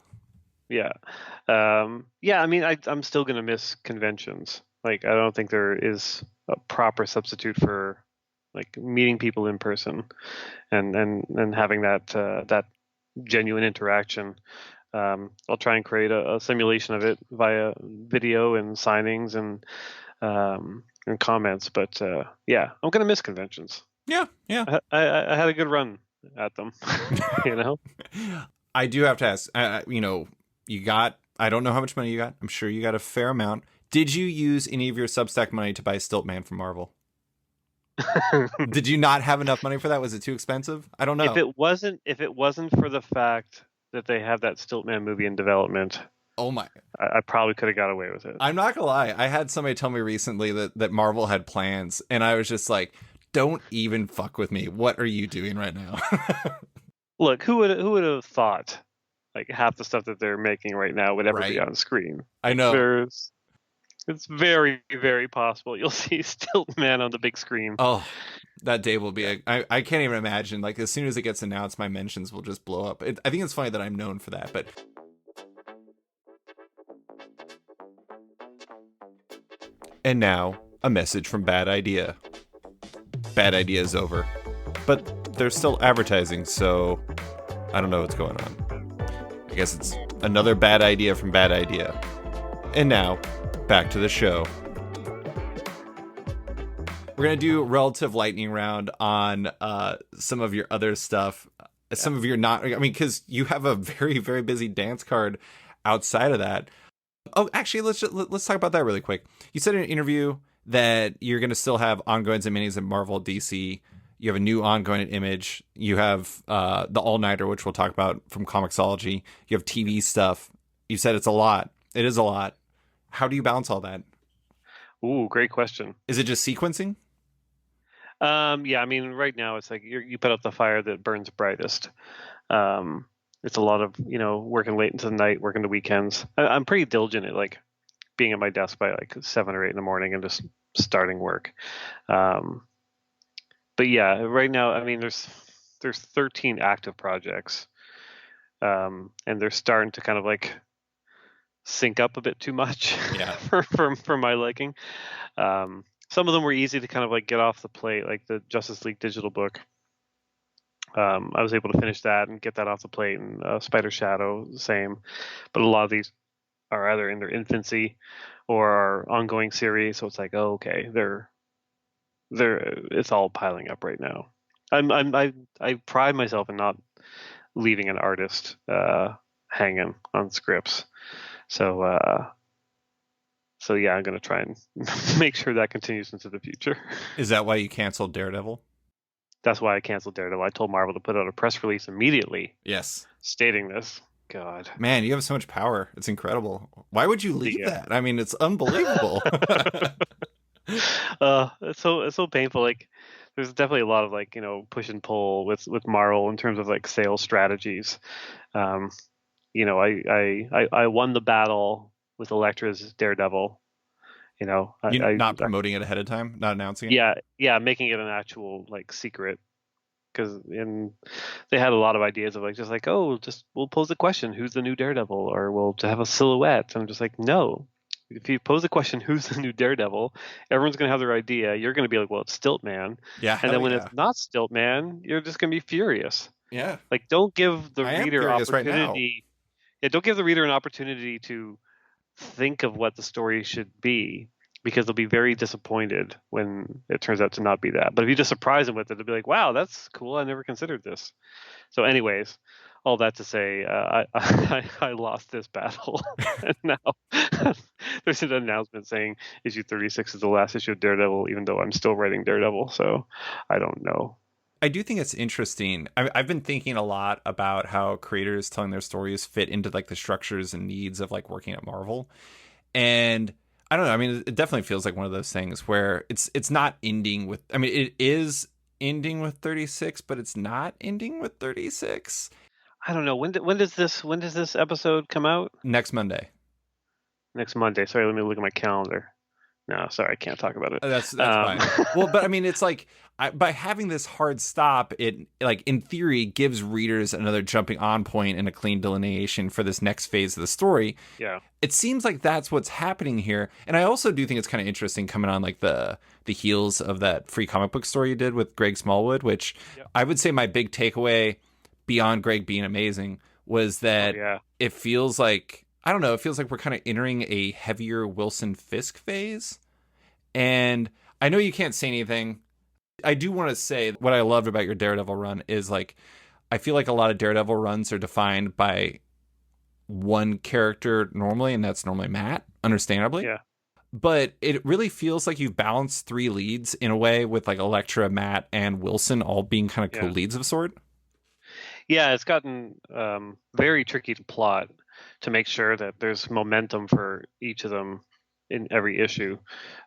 Yeah. Yeah, I mean, I'm still going to miss conventions. Like, I don't think there is a proper substitute for like meeting people in person and having that genuine interaction. I'll try and create a simulation of it via video and signings and comments. But yeah, I'm gonna miss conventions. Yeah, yeah. I had a good run at them, you know. I do have to ask, you got, I don't know how much money you got. I'm sure you got a fair amount. Did you use any of your Substack money to buy Stiltman from Marvel? Did you not have enough money for that? Was it too expensive? I don't know. If it wasn't for the fact that they have that Stiltman movie in development, Oh my. I probably could have got away with it. I'm not gonna lie. I had somebody tell me recently that Marvel had plans, and I was just like, don't even fuck with me. What are you doing right now? Look, who would have thought like half the stuff that they're making right now would ever be Right. on screen? I know. It's very, very possible you'll see Stiltman on the big screen. Oh, that day will be I can't even imagine. Like, as soon as it gets announced, my mentions will just blow up. I think it's funny that I'm known for that, but and now a message from Bad Idea. Bad Idea is over, but they're still advertising, so I don't know what's going on. I guess it's another bad idea from Bad Idea. And now, back to the show. We're going to do a relative lightning round on some of your other stuff. Some of your not, I mean, because you have a very, very busy dance card outside of that. Oh, actually, let's talk about that really quick. You said in an interview that you're going to still have ongoings and minis at Marvel, DC. You have a new ongoing at Image. You have the All-Nighter, which we'll talk about from Comixology. You have TV stuff. You said it's a lot. It is a lot. How do you balance all that? Ooh, great question. Is it just sequencing? Yeah, I mean, right now it's like you put out the fire that burns brightest. Um, it's a lot of working late into the night, working the weekends. I'm pretty diligent at like being at my desk by like 7 or 8 in the morning and just starting work. Um, but yeah, right now, I mean, there's 13 active projects, and they're starting to kind of like sync up a bit too much Yeah. for my liking. Some of them were easy to kind of like get off the plate, like the Justice League digital book. I was able to finish that and get that off the plate, and Spider Shadow, same. But a lot of these are either in their infancy or are ongoing series, so it's like, oh, okay, it's all piling up right now. I pride myself in not leaving an artist hanging on scripts, so yeah, I'm gonna try and make sure that continues into the future. Is that why you canceled Daredevil? That's why I canceled Daredevil. I told Marvel to put out a press release immediately Yes. stating this. God. Man, you have so much power. It's incredible. Why would you leave Yeah. that? I mean, it's unbelievable. It's so painful. Like, there's definitely a lot of like push and pull with Marvel in terms of like sales strategies. Um, I won the battle with Elektra's Daredevil. You're I not promoting it ahead of time, not announcing it? yeah, making it an actual like secret, because they had a lot of ideas of like just like, oh, just we'll pose the question, who's the new Daredevil, or we'll to have a silhouette. And I'm just like, no. If you pose the question, who's the new Daredevil, everyone's gonna have their idea. You're gonna be like, well, it's Stiltman. Yeah. And then when yeah. it's not Stiltman, you're just gonna be furious. Yeah. Like, don't give the I am reader furious right now. opportunity. Yeah, don't give the reader an opportunity to think of what the story should be, because they'll be very disappointed when it turns out to not be that. But if you just surprise them with it, they'll be like, wow, that's cool. I never considered this. So anyways, all that to say, I lost this battle. And now there's an announcement saying issue 36 is the last issue of Daredevil, even though I'm still writing Daredevil. So I don't know. I do think it's interesting. I've been thinking a lot about how creators telling their stories fit into like the structures and needs of like working at Marvel. And I don't know. I mean, it definitely feels like one of those things where it's not ending with, I mean, it is ending with 36, but it's not ending with 36. I don't know. When does this episode come out? Next Monday. Next Monday. Sorry, let me look at my calendar. No, sorry, I can't talk about it. That's fine. Well, but I mean, it's like by having this hard stop, it like in theory gives readers another jumping on point and a clean delineation for this next phase of the story. Yeah. It seems like that's what's happening here, and I also do think it's kind of interesting coming on like the heels of that free comic book story you did with Greg Smallwood, which Yep. I would say my big takeaway beyond Greg being amazing was that it feels like I don't know, it feels like we're kind of entering a heavier Wilson Fisk phase. And I know you can't say anything. I do want to say what I loved about your Daredevil run is like I feel like a lot of Daredevil runs are defined by one character normally, and that's normally Matt, understandably. Yeah. But it really feels like you've balanced three leads in a way with like Elektra, Matt, and Wilson all being kind of co-leads of a sort. Yeah, it's gotten very tricky to plot to make sure that there's momentum for each of them in every issue.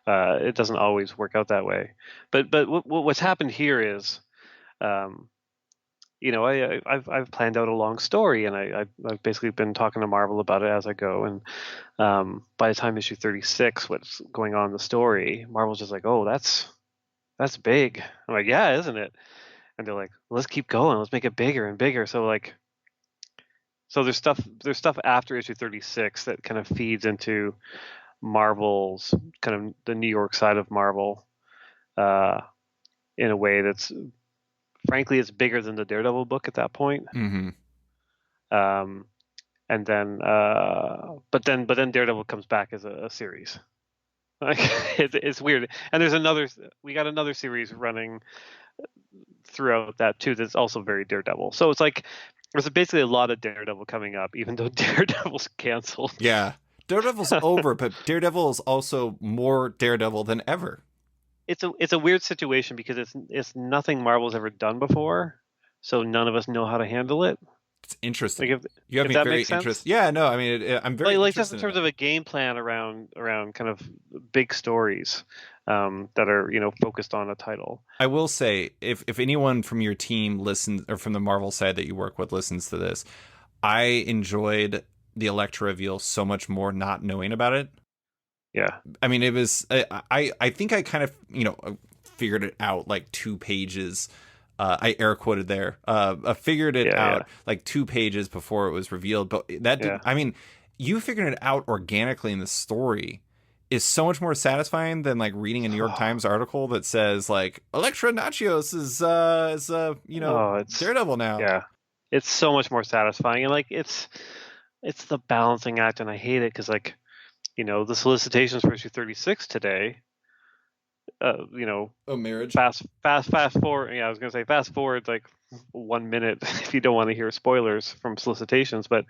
It doesn't always work out that way. But what's happened here is, I've planned out a long story, and I've basically been talking to Marvel about it as I go. And by the time issue 36, what's going on in the story, Marvel's just like, oh, that's big. I'm like, yeah, isn't it? And they're like, let's keep going. Let's make it bigger and bigger. So there's stuff after issue 36 that kind of feeds into Marvel's kind of the New York side of Marvel in a way that's frankly it's bigger than the Daredevil book at that point. Mm-hmm. And then but then Daredevil comes back as a series. Like it's weird. And we got another series running throughout that too that's also very Daredevil. So it's like there's basically a lot of Daredevil coming up, even though Daredevil's canceled. Yeah. Daredevil's over, but Daredevil is also more Daredevil than ever. It's a weird situation because it's nothing Marvel's ever done before, so none of us know how to handle it. It's interesting. Like you have me very interested. Yeah, no, I mean, I'm very like just in terms of a game plan around kind of big stories that are focused on a title. I will say, if anyone from your team listens, or from the Marvel side that you work with listens to this, I enjoyed the Elektra reveal so much more not knowing about it. Yeah. I mean, it was, I think I kind of, figured it out like 2 pages. I air quoted there. I figured it out like 2 pages before it was revealed. But that did, I mean, you figuring it out organically in the story is so much more satisfying than like reading a New York Times article that says like Elektra Nachios is Daredevil now. Yeah. It's so much more satisfying, and like it's the balancing act, and I hate it because like the solicitations for issue 36 today, marriage. Fast forward. Yeah, I was gonna say fast forward like 1 minute if you don't want to hear spoilers from solicitations. But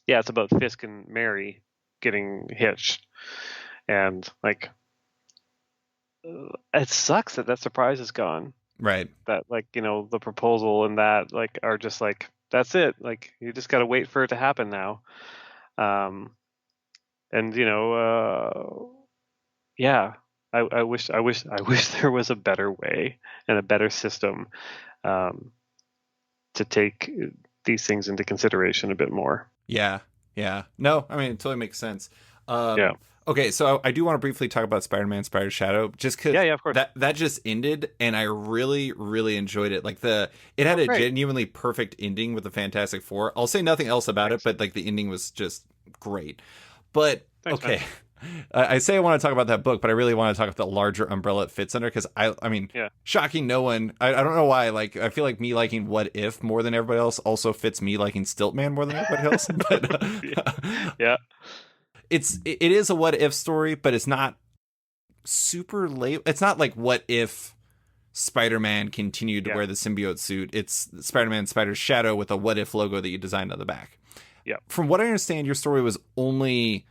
yeah, it's about Fisk and Mary getting hitched, and like it sucks that surprise is gone. Right. That like the proposal and that like are just like that's it. Like you just got to wait for it to happen now. And yeah, I wish there was a better way and a better system to take these things into consideration a bit more. Yeah. No, I mean, it totally makes sense. Yeah. Okay, so I do want to briefly talk about Spider-Man Spider Shadow, just because of course. that just ended, and I really, really enjoyed it. Like it had a genuinely perfect ending with the Fantastic Four. I'll say nothing else about it, but like the ending was just great. But Thanks, okay, I say I want to talk about that book, but I really want to talk about the larger umbrella it fits under, because I mean, shocking no one. I don't know why. Like I feel like me liking What If more than everybody else also fits me liking Stiltman more than everybody else. But yeah. It is a what if story, but it's not super late. It's not like what if Spider-Man continued to wear the symbiote suit. It's Spider-Man Spider Shadow with a what if logo that you designed on the back. Yeah. From what I understand, your story was only,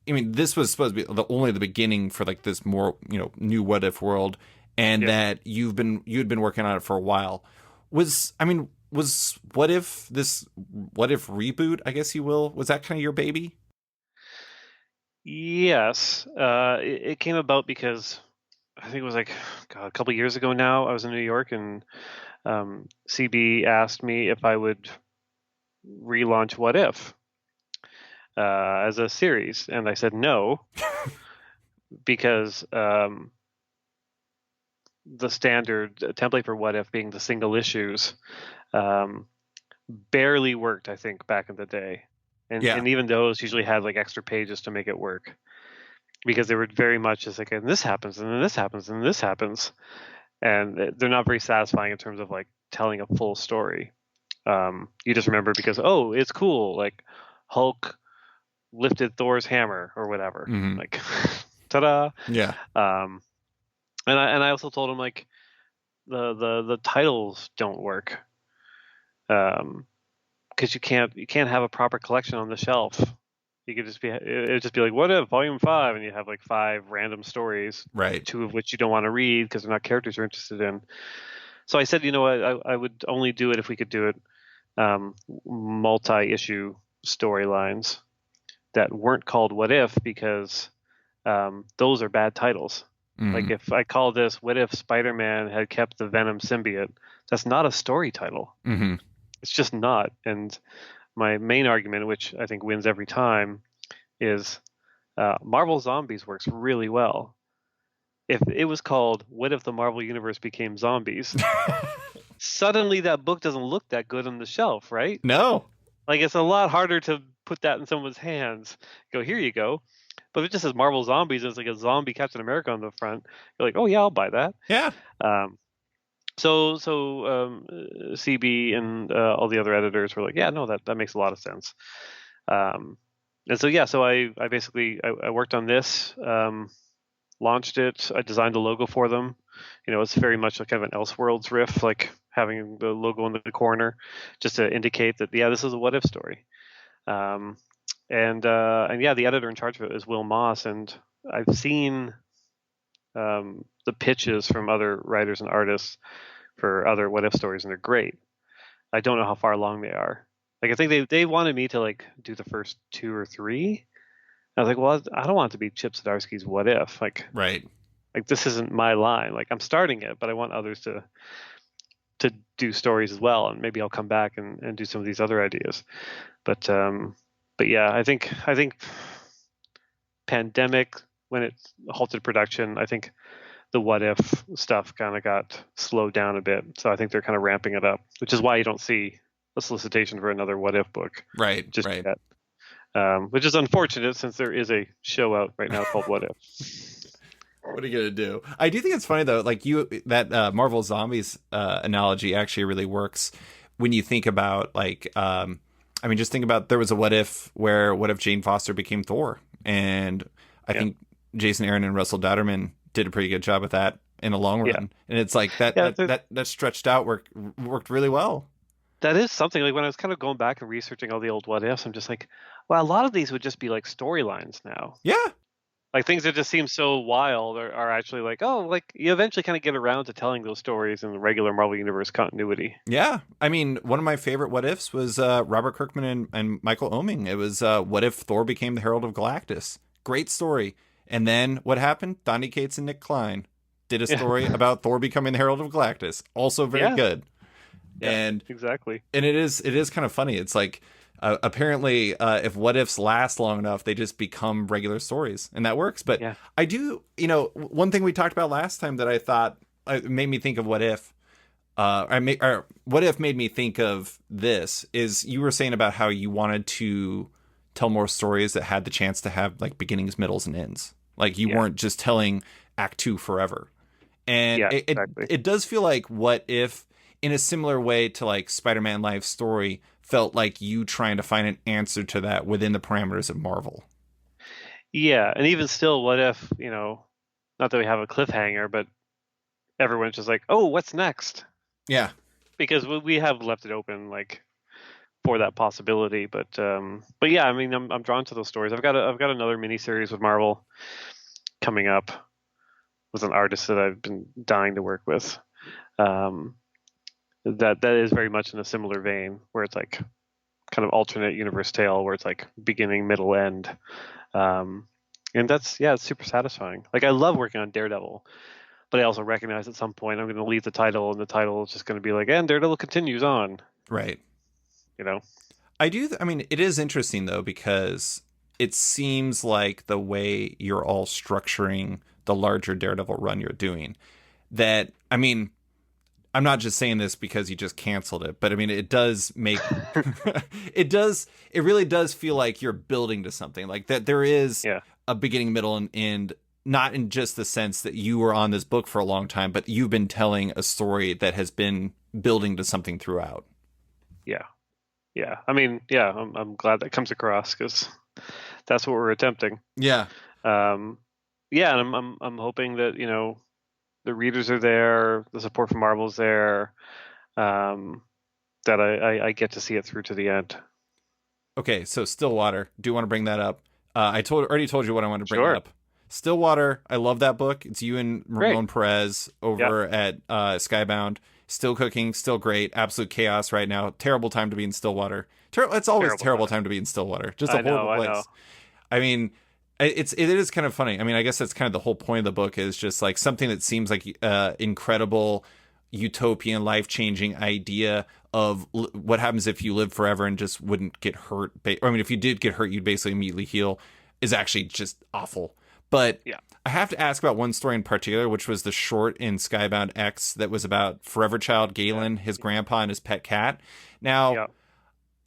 I mean, this was supposed to be only the beginning for like this more, new what if world, and that you'd been working on it for a while. Was what if reboot, I guess you will, was that kind of your baby? Yes, it came about because I think it was like a couple years ago now. I was in New York, and CB asked me if I would relaunch What If as a series, and I said no because the standard template for What If being the single issues um, barely worked, I think, back in the day. Yeah. And even those usually had like extra pages to make it work, because they were very much just like, and this happens, and then this happens, and this happens, and they're not very satisfying in terms of like telling a full story. You just remember because, oh, it's cool, like Hulk lifted Thor's hammer or whatever, Mm-hmm. like ta-da. Yeah. And I also told him like the titles don't work, because you can't have a proper collection on the shelf. You could it'd just be like, What If Volume 5, and you have like 5 random stories, Right. 2 of which you don't want to read because they're not characters you're interested in. So I said, you know what, I would only do it if we could do it multi-issue storylines that weren't called What If, because those are bad titles. Mm-hmm. Like if I call this What If Spider-Man Had Kept the Venom Symbiote, that's not a story title. Mm-hmm. It's just not. And my main argument, which I think wins every time, is Marvel Zombies works really well. If it was called What If the Marvel Universe Became Zombies, suddenly that book doesn't look that good on the shelf, right? No. Like it's a lot harder to put that in someone's hands. Go, here you go. But if it just says Marvel Zombies and it's like a zombie Captain America on the front, you're like, oh yeah, I'll buy that. Yeah. So CB and all the other editors were like, yeah, no, that makes a lot of sense. And so yeah, so I basically I worked on this, launched it. I designed the logo for them. You know, it's very much like kind of an Elseworlds riff, like having the logo in the corner, just to indicate that yeah, this is a What If story. And yeah, the editor in charge of it is Will Moss, and I've seen the pitches from other writers and artists for other What If stories, and they're great. I don't know how far along they are. Like I think they wanted me to like do the first 2 or 3. I was like, well, I don't want it to be Chip Zdarsky's What If. Like this isn't my line. Like I'm starting it, but I want others to do stories as well, and maybe I'll come back and do some of these other ideas. But yeah, I think pandemic, when it halted production, I think the What If stuff kind of got slowed down a bit. So I think they're kind of ramping it up, which is why you don't see a solicitation for another What If book. Right. Just right. yet. Which is unfortunate since there is a show out right now called What If. What are you gonna do? I do think it's funny though. Like that Marvel Zombies analogy actually really works when you think about like, I mean, just think about there was a What If where What If Jane Foster became Thor, and I think Jason Aaron and Russell Dodderman did a pretty good job with that in the long run. And it's like that stretched out worked really well. That is something. Like when I was kind of going back and researching all the old What Ifs, I'm just like, well, a lot of these would just be like storylines now. Yeah. Like things that just seem so wild are actually like, oh, like you eventually kind of get around to telling those stories in the regular Marvel Universe continuity. Yeah. I mean, one of my favorite What Ifs was Robert Kirkman and Michael Oeming. It was What If Thor Became the Herald of Galactus. Great story. And then what happened? Donny Cates and Nick Klein did a story about Thor becoming the Herald of Galactus. Also very good. Yeah, and exactly. And it is kind of funny. It's like apparently if What Ifs last long enough, they just become regular stories, and that works. But I do, one thing we talked about last time that I thought made me think of What If, or What If made me think of this, is you were saying about how you wanted to tell more stories that had the chance to have like beginnings, middles, and ends. Like you weren't just telling Act 2 forever. And it does feel like What If, in a similar way to like Spider-Man Life Story, felt like you trying to find an answer to that within the parameters of Marvel. Yeah, and even still, What If, not that we have a cliffhanger, but everyone's just like, oh, what's next? Yeah. Because we have left it open, like, for that possibility. But yeah, I mean, I'm drawn to those stories. I've got another miniseries with Marvel coming up with an artist that I've been dying to work with. That is very much in a similar vein, where it's like kind of alternate universe tale, where it's like beginning, middle, end. And that's, it's super satisfying. Like I love working on Daredevil, but I also recognize at some point I'm going to leave the title, and the title is just going to be like, and Daredevil continues on. Right. You know? I mean, it is interesting though, because it seems like the way you're all structuring the larger Daredevil run you're doing, that, I mean, I'm not just saying this because you just canceled it, but I mean, it does make it really does feel like you're building to something, like that there is Yeah. a beginning, middle, and end, not in just the sense that you were on this book for a long time, but you've been telling a story that has been building to something throughout. Yeah. Yeah. I mean, yeah, I'm glad that comes across, because that's what we're attempting. Yeah. Um, yeah, and I'm hoping that, the readers are there, the support from Marvel's there, that I get to see it through to the end. Okay, so Stillwater. Do you want to bring that up? Already told you what I want to bring Sure. up. Stillwater. I love that book. It's you and Ramon Great. Perez over at Skybound. Still cooking, still great. Absolute chaos right now. Terrible time to be in Stillwater. It's always a terrible time to be in Stillwater. Just a horrible place. I know. I mean, it is kind of funny. I mean, I guess that's kind of the whole point of the book, is just like something that seems like incredible, utopian, life-changing idea of what happens if you live forever and just wouldn't get hurt. I mean, if you did get hurt, you'd basically immediately heal, is actually just awful. But Yeah. I have to ask about one story in particular, which was the short in Skybound X that was about Forever Child Galen, his grandpa, and his pet cat. Now, Yeah.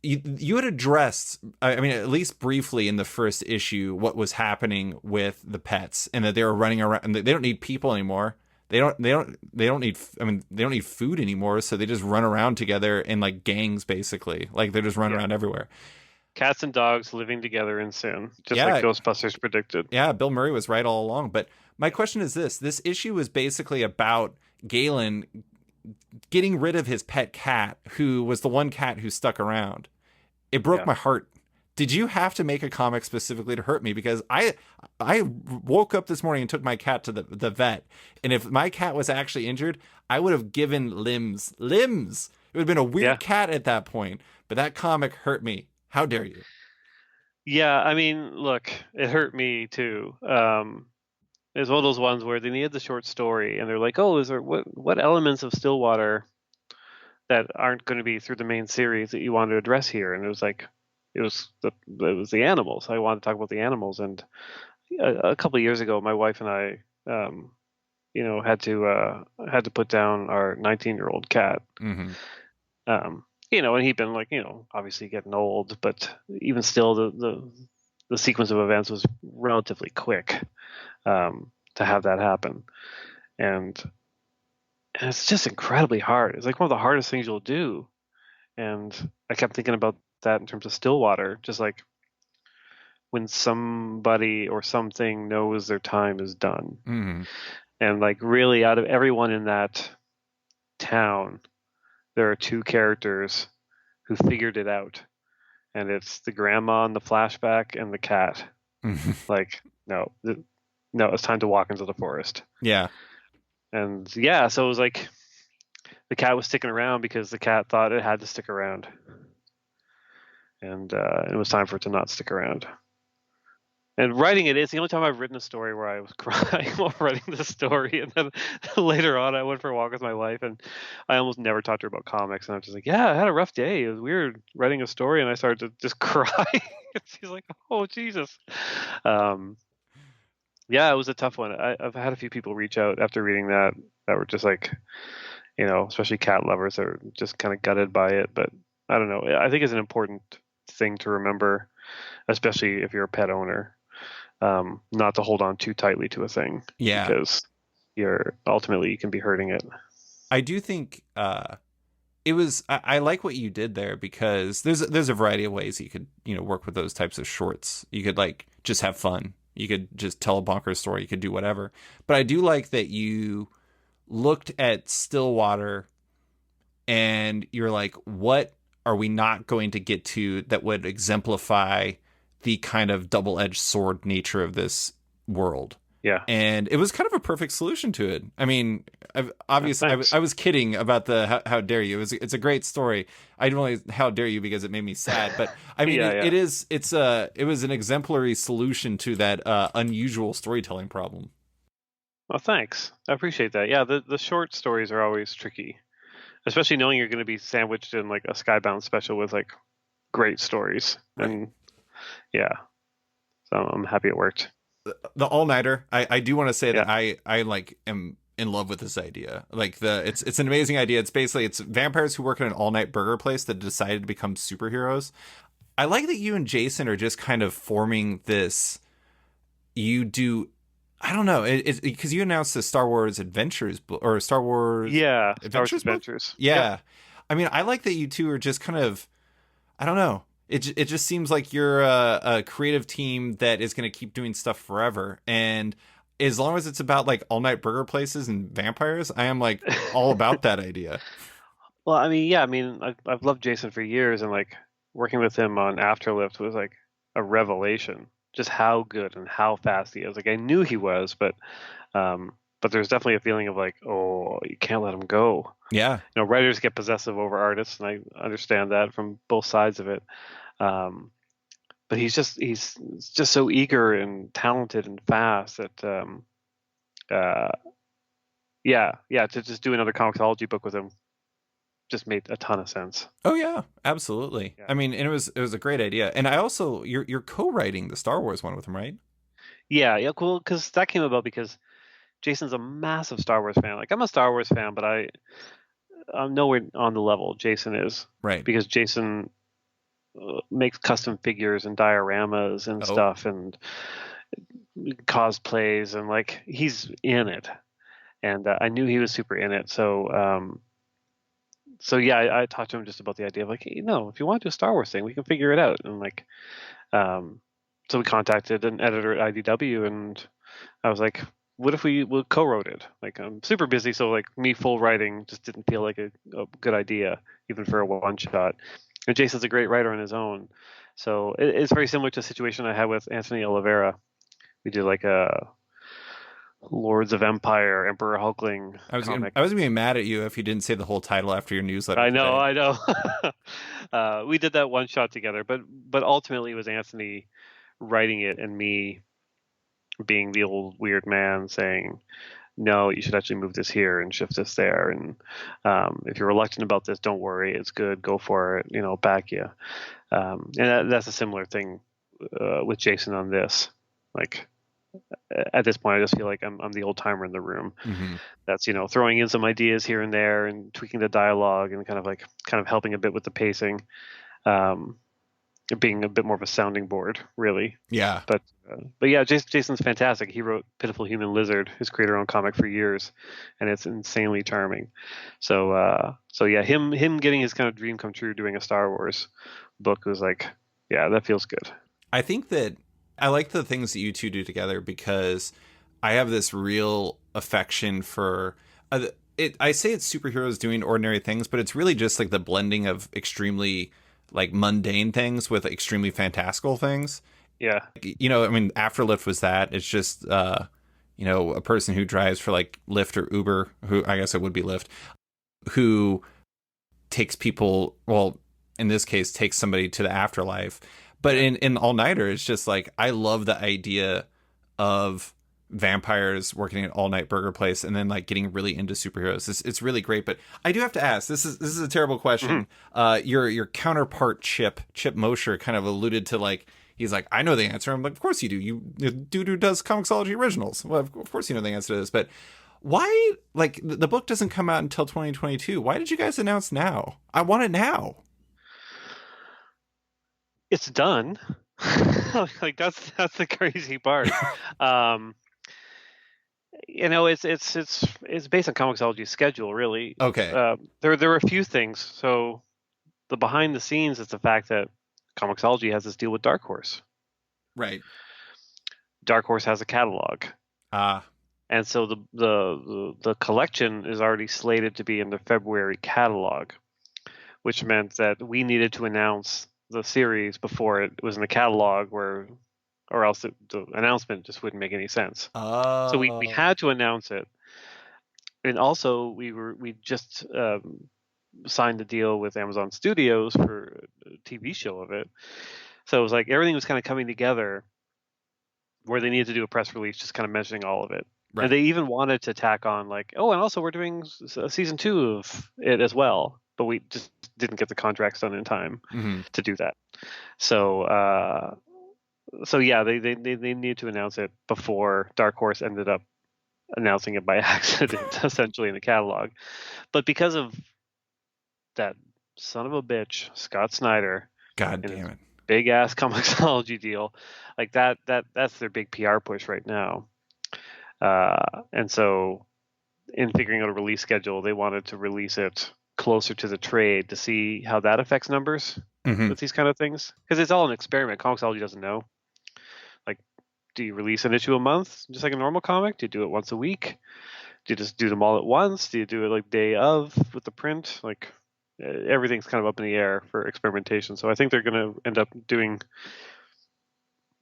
you had addressed, I mean, at least briefly in the first issue, what was happening with the pets, and that they were running around, and they don't need people anymore. They don't need, I mean, they don't need food anymore. So they just run around together in like gangs, basically. Like they're just running around everywhere. Cats and dogs living together in sin, just Yeah. like Ghostbusters predicted. Yeah. Bill Murray was right all along. But my question is this issue was basically about Galen getting rid of his pet cat, who was the one cat who stuck around. It broke my heart. Did you have to make a comic specifically to hurt me? Because I woke up this morning and took my cat to the vet. And if my cat was actually injured, I would have given limbs. It would have been a weird cat at that point. But that comic hurt me. How dare you? Yeah, I mean, look, it hurt me too. It's one of those ones where they needed the short story, and they're like, "Oh, is there what elements of Stillwater that aren't going to be through the main series that you want to address here?" And it was like, it was the animals. I wanted to talk about the animals, and a couple of years ago, my wife and I, had to put down our 19-year-old cat. Mm-hmm. And he'd been like, obviously getting old, but even still, the sequence of events was relatively quick to have that happen, and it's just incredibly hard. It's like one of the hardest things you'll do, and I kept thinking about that in terms of Stillwater, just like when somebody or something knows their time is done. Mm-hmm. And like really out of everyone in that town, there are two characters who figured it out. And it's the grandma in the flashback and the cat. Mm-hmm. Like, no, it's time to walk into the forest. Yeah. And yeah, so it was like the cat was sticking around because the cat thought it had to stick around. And it was time for it to not stick around. And writing it's the only time I've written a story where I was crying while writing the story. And then later on, I went for a walk with my wife, and I almost never talked to her about comics. And I was just like, yeah, I had a rough day. It was weird writing a story, and I started to just cry. And she's like, oh, Jesus. Yeah, it was a tough one. I've had a few people reach out after reading that were just like, especially cat lovers that are just kind of gutted by it. But I don't know. I think it's an important thing to remember, especially if you're a pet owner. Not to hold on too tightly to a thing, because ultimately you can be hurting it. I do think it was. I like what you did there, because there's a variety of ways you could work with those types of shorts. You could like just have fun. You could just tell a bonkers story. You could do whatever. But I do like that you looked at Stillwater and you're like, what are we not going to get to that would exemplify the kind of double-edged sword nature of this world? Yeah. And it was kind of a perfect solution to it. I mean, obviously, I was kidding about the how dare you. It's a great story. I didn't really how dare you because it made me sad. But I mean, it was an exemplary solution to that unusual storytelling problem. Well, thanks. I appreciate that. Yeah, the short stories are always tricky, especially knowing you're going to be sandwiched in like a Skybound special with like great stories. Right. And yeah. So I'm happy it worked. The all-nighter, I do want to say Yeah. that I like am in love with this idea. Like it's an amazing idea. It's vampires who work in an all-night burger place that decided to become superheroes. I like that you and Jason are just kind of forming this. You do, I don't know, it's because you announced the Star Wars Adventures or Star Wars Yeah. Star Wars Adventures book. Adventures. Yep. Yeah, I mean, I like that you two are just kind of, I don't know. It just seems like you're a creative team that is going to keep doing stuff forever. And as long as it's about like all night burger places and vampires, I am like all about that idea. Well, I mean, yeah, I mean, I've loved Jason for years, and like working with him on Afterlift was like a revelation. Just how good and how fast he is. Like I knew he was, but there's definitely a feeling of like, oh, you can't let him go. Yeah. You know, writers get possessive over artists, and I understand that from both sides of it. Um, but he's just so eager and talented and fast that uh, yeah, to just do another comicsology book with him just made a ton of sense. Oh yeah, absolutely. Yeah. I mean, and it was a great idea. And I also you're co-writing the Star Wars one with him, right? Yeah, cool. Because that came about because Jason's a massive Star Wars fan. Like I'm a Star Wars fan, but I'm nowhere on the level Jason is. Right. Because Jason makes custom figures and dioramas and Oh, stuff and cosplays and like he's in it. And I knew he was super in it. So yeah, I talked to him just about the idea of like, hey, if you want to do a Star Wars thing, we can figure it out. And like, um, so we contacted an editor at IDW, and I was like, what if we co-wrote it? Like, I'm super busy, so like me full writing just didn't feel like a good idea, even for a one shot. And Jason's a great writer on his own, so it's very similar to a situation I had with Anthony Oliveira. We did like a Lords of Empire, Emperor Hulkling comic. I was gonna be mad at you if you didn't say the whole title after your newsletter I know, today. I know. We did that one shot together, but ultimately it was Anthony writing it and me being the old weird man saying, "No, you should actually move this here and shift this there." And if you're reluctant about this, don't worry, it's good. Go for it. Back you. And that's a similar thing with Jason on this. Like at this point, I just feel like I'm the old timer in the room. Hmm. That's throwing in some ideas here and there and tweaking the dialogue and kind of helping a bit with the pacing, um, being a bit more of a sounding board, really. Yeah. But yeah, Jason's fantastic. He wrote Pitiful Human Lizard, his creator-owned comic, for years, and it's insanely charming. So yeah, him getting his kind of dream come true doing a Star Wars book was like, yeah, that feels good. I think that I like the things that you two do together because I have this real affection for it. I say it's superheroes doing ordinary things, but it's really just like the blending of extremely like mundane things with extremely fantastical things. Yeah, I mean, Afterlift was that. It's just a person who drives for like Lyft or Uber, who I guess it would be Lyft, who takes people, well, in this case, takes somebody to the afterlife. But in All Nighter, it's just like I love the idea of vampires working at an all night burger place and then like getting really into superheroes. It's really great. But I do have to ask, this is a terrible question. Your counterpart Chip Mosher kind of alluded to like he's like, I know the answer. I'm like, of course you do. You dude who does Comixology originals. Well, of course you know the answer to this. But why, like, the book doesn't come out until 2022? Why did you guys announce now? I want it now. it's done. Like that's the crazy part. Um, it's based on Comixology's schedule, really. Okay. There are a few things. So the behind the scenes is the fact that Comixology has this deal with Dark Horse. Right. Dark Horse has a catalog, Ah. and so the collection is already slated to be in the February catalog, which meant that we needed to announce the series before it was in the catalog, or else the announcement just wouldn't make any sense. So we Oh. had to announce it, and also we just signed a deal with Amazon Studios for a TV show of it. So it was like everything was kind of coming together where they needed to do a press release just kind of mentioning all of it. And Right. they even wanted to tack on like, oh, and also we're doing a season 2 of it as well, but we just didn't get the contracts done in time Hmm. to do that. So So yeah, they needed to announce it before Dark Horse ended up announcing it by accident, essentially in the catalog. But because of that son of a bitch, Scott Snyder, God and his damn it. big ass comiXology deal, like that's their big PR push right now. And so in figuring out a release schedule, they wanted to release it closer to the trade to see how that affects numbers Hmm. with these kind of things. Because it's all an experiment. comiXology doesn't know. Like, do you release an issue a month, just like a normal comic? Do you do it once a week? Do you just do them all at once? Do you do it like day of with the print? Like, everything's kind of up in the air for experimentation. So I think they're going to end up doing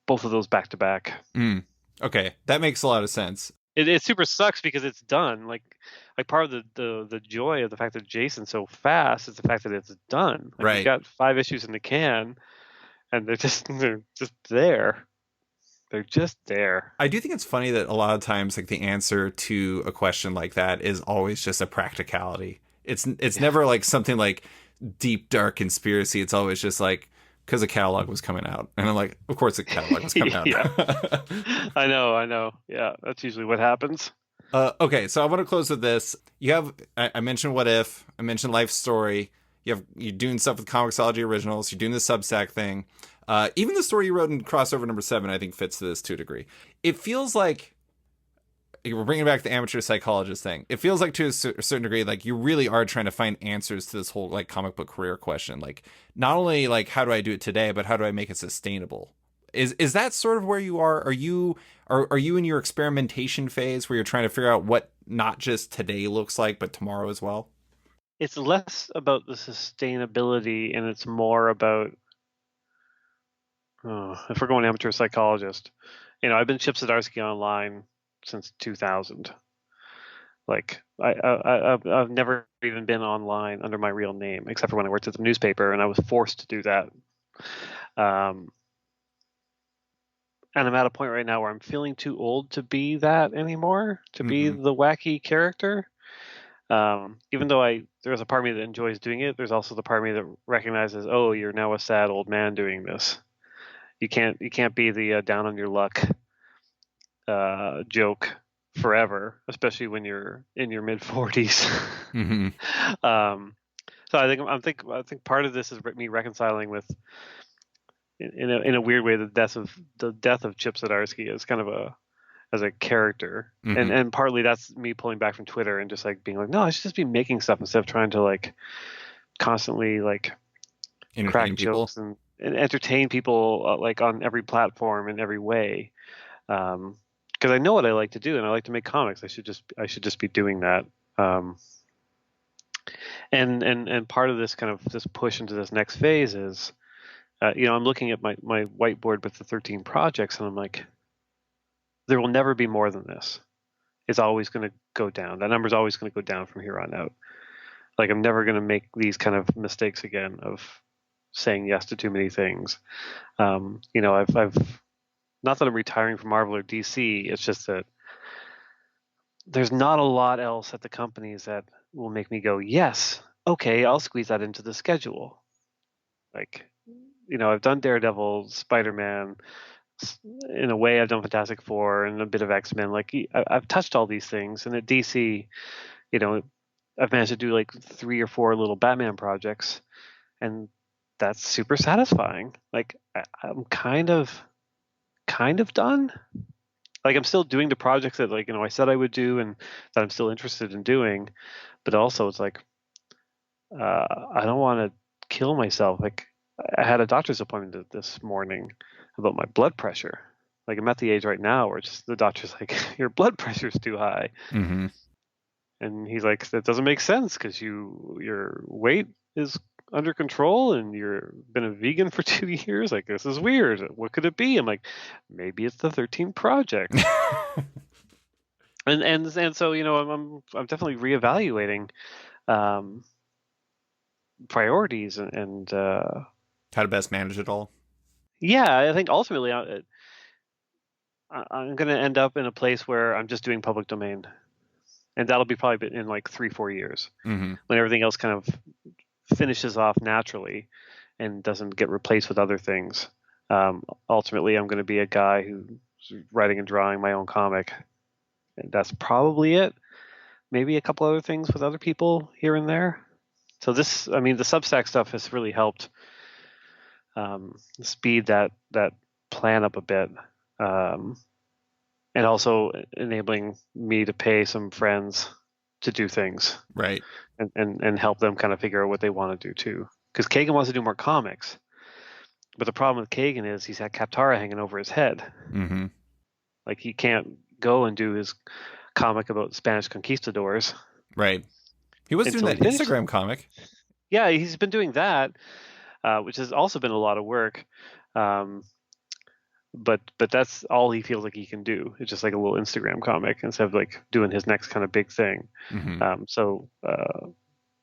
both of those back to back. Mm. Okay, that makes a lot of sense. It super sucks because it's done. Like part of the joy of the fact that Jason's so fast is the fact that it's done. Like we've Right. got 5 issues in the can, and they're just there. They're just there. I do think it's funny that a lot of times, like, the answer to a question like that is always just a practicality. It's never like something like deep dark conspiracy. It's always just like because a catalog was coming out, and I'm like, of course the catalog was coming out. Yeah, I know. Yeah, that's usually what happens. Okay, so I want to close with this. You have I mentioned What If, I mentioned Life Story. You're doing stuff with comiXology Originals. You're doing the Substack thing. Even the story you wrote in crossover number 7, I think, fits to this to a degree. It feels like we're bringing back the amateur psychologist thing. It feels like to a certain degree, like you really are trying to find answers to this whole like comic book career question. Like not only like how do I do it today, but how do I make it sustainable? Is that sort of where you are? Are you in your experimentation phase where you're trying to figure out what not just today looks like, but tomorrow as well? It's less about the sustainability and it's more about if we're going amateur psychologist, I've been Chip Zdarsky online since 2000. Like I've never even been online under my real name except for when I worked at the newspaper and I was forced to do that. And I'm at a point right now where I'm feeling too old to be that anymore, to be the wacky character. Even though there's a part of me that enjoys doing it, there's also the part of me that recognizes, oh, you're now a sad old man doing this. You can't be the down on your luck joke forever, especially when you're in your mid 40s. Mm-hmm. So I think part of this is me reconciling with, in a weird way, the death of Chip Zdarsky is kind of as a character, and partly that's me pulling back from Twitter and just like being like, no, I should just be making stuff instead of trying to like constantly like crack jokes and entertain people like on every platform in every way. Because I know what I like to do and I like to make comics. I should just be doing that. And part of this kind of this push into this next phase is, I'm looking at my whiteboard with the 13 projects and I'm like, there will never be more than this. It's always going to go down. That number's always going to go down from here on out. Like I'm never going to make these kind of mistakes again of saying yes to too many things. I've not that I'm retiring from Marvel or DC. It's just that there's not a lot else at the companies that will make me go, yes, okay, I'll squeeze that into the schedule. Like, I've done Daredevil, Spider-Man. In a way, I've done Fantastic Four and a bit of X-Men. Like I've touched all these things, and at DC, I've managed to do like 3 or 4 little Batman projects, and that's super satisfying. Like I'm kind of done. Like I'm still doing the projects that I said I would do and that I'm still interested in doing, but also it's like I don't want to kill myself. Like I had a doctor's appointment this morning about my blood pressure. Like I'm at the age right now where the doctor's like, your blood pressure's too high. Mm-hmm. And he's like, that doesn't make sense because your weight is under control and you've been a vegan for 2 years. Like, this is weird. What could it be? I'm like, maybe it's the 13 project. and so, I'm definitely reevaluating priorities and how to best manage it all. Yeah, I think ultimately I'm going to end up in a place where I'm just doing public domain. And that'll be probably in like 3-4 years when everything else kind of finishes off naturally and doesn't get replaced with other things. Ultimately, I'm going to be a guy who's writing and drawing my own comic, and that's probably it. Maybe a couple other things with other people here and there. So this, I mean, the Substack stuff has really helped speed that plan up a bit, and also enabling me to pay some friends to do things, Right. and help them kind of figure out what they want to do too. Because Kagan wants to do more comics, but the problem with Kagan is he's had Kaptara hanging over his head. Mm-hmm. Like he can't go and do his comic about Spanish conquistadors. Right. He was doing that Instagram comic. Yeah, he's been doing that, which has also been a lot of work. But that's all he feels like he can do. It's just like a little Instagram comic instead of like doing his next kind of big thing. Mm-hmm. So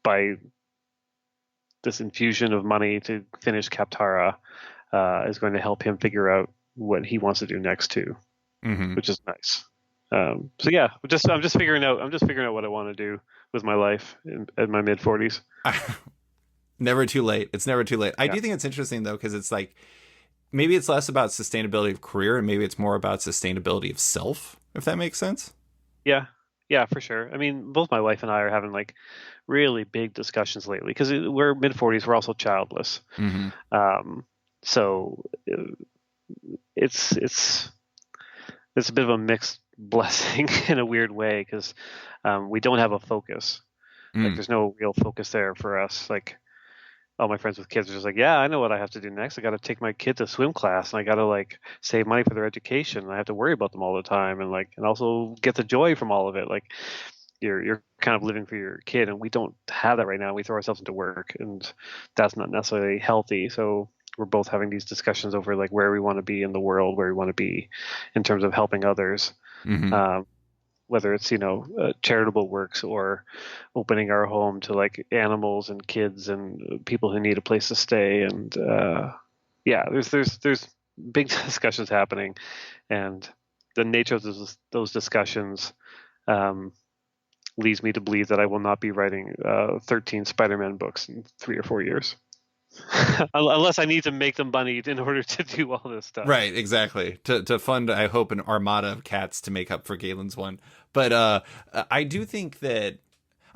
by this infusion of money to finish Kaptara is going to help him figure out what he wants to do next too, Mm-hmm. which is nice. So yeah, I'm just figuring out what I want to do with my life in my mid 40s. Never too late. It's never too late. I Yeah. do think it's interesting though, because it's like maybe it's less about sustainability of career and maybe it's more about sustainability of self, if that makes sense. Yeah, for sure. I mean, both my wife and I are having like really big discussions lately because we're mid 40s. We're also childless. Mm-hmm. So it's a bit of a mixed blessing in a weird way because we don't have a focus. Like there's no real focus there for us. Like all my friends with kids are just like, yeah, I know what I have to do next. I got to take my kid to swim class, and I got to like save money for their education. And I have to worry about them all the time, and also get the joy from all of it. Like you're kind of living for your kid, and we don't have that right now. We throw ourselves into work, and that's not necessarily healthy. So we're both having these discussions over like where we want to be in the world, where we want to be in terms of helping others. Mm-hmm. Whether it's charitable works or opening our home to like animals and kids and people who need a place to stay, and yeah, there's big discussions happening, and the nature of those discussions leads me to believe that I will not be writing 13 Spider-Man books in 3 or 4 years. Unless I need to make them money in order to do all this stuff. Right, exactly. To fund, I hope, an armada of cats to make up for Galen's one. But I do think that,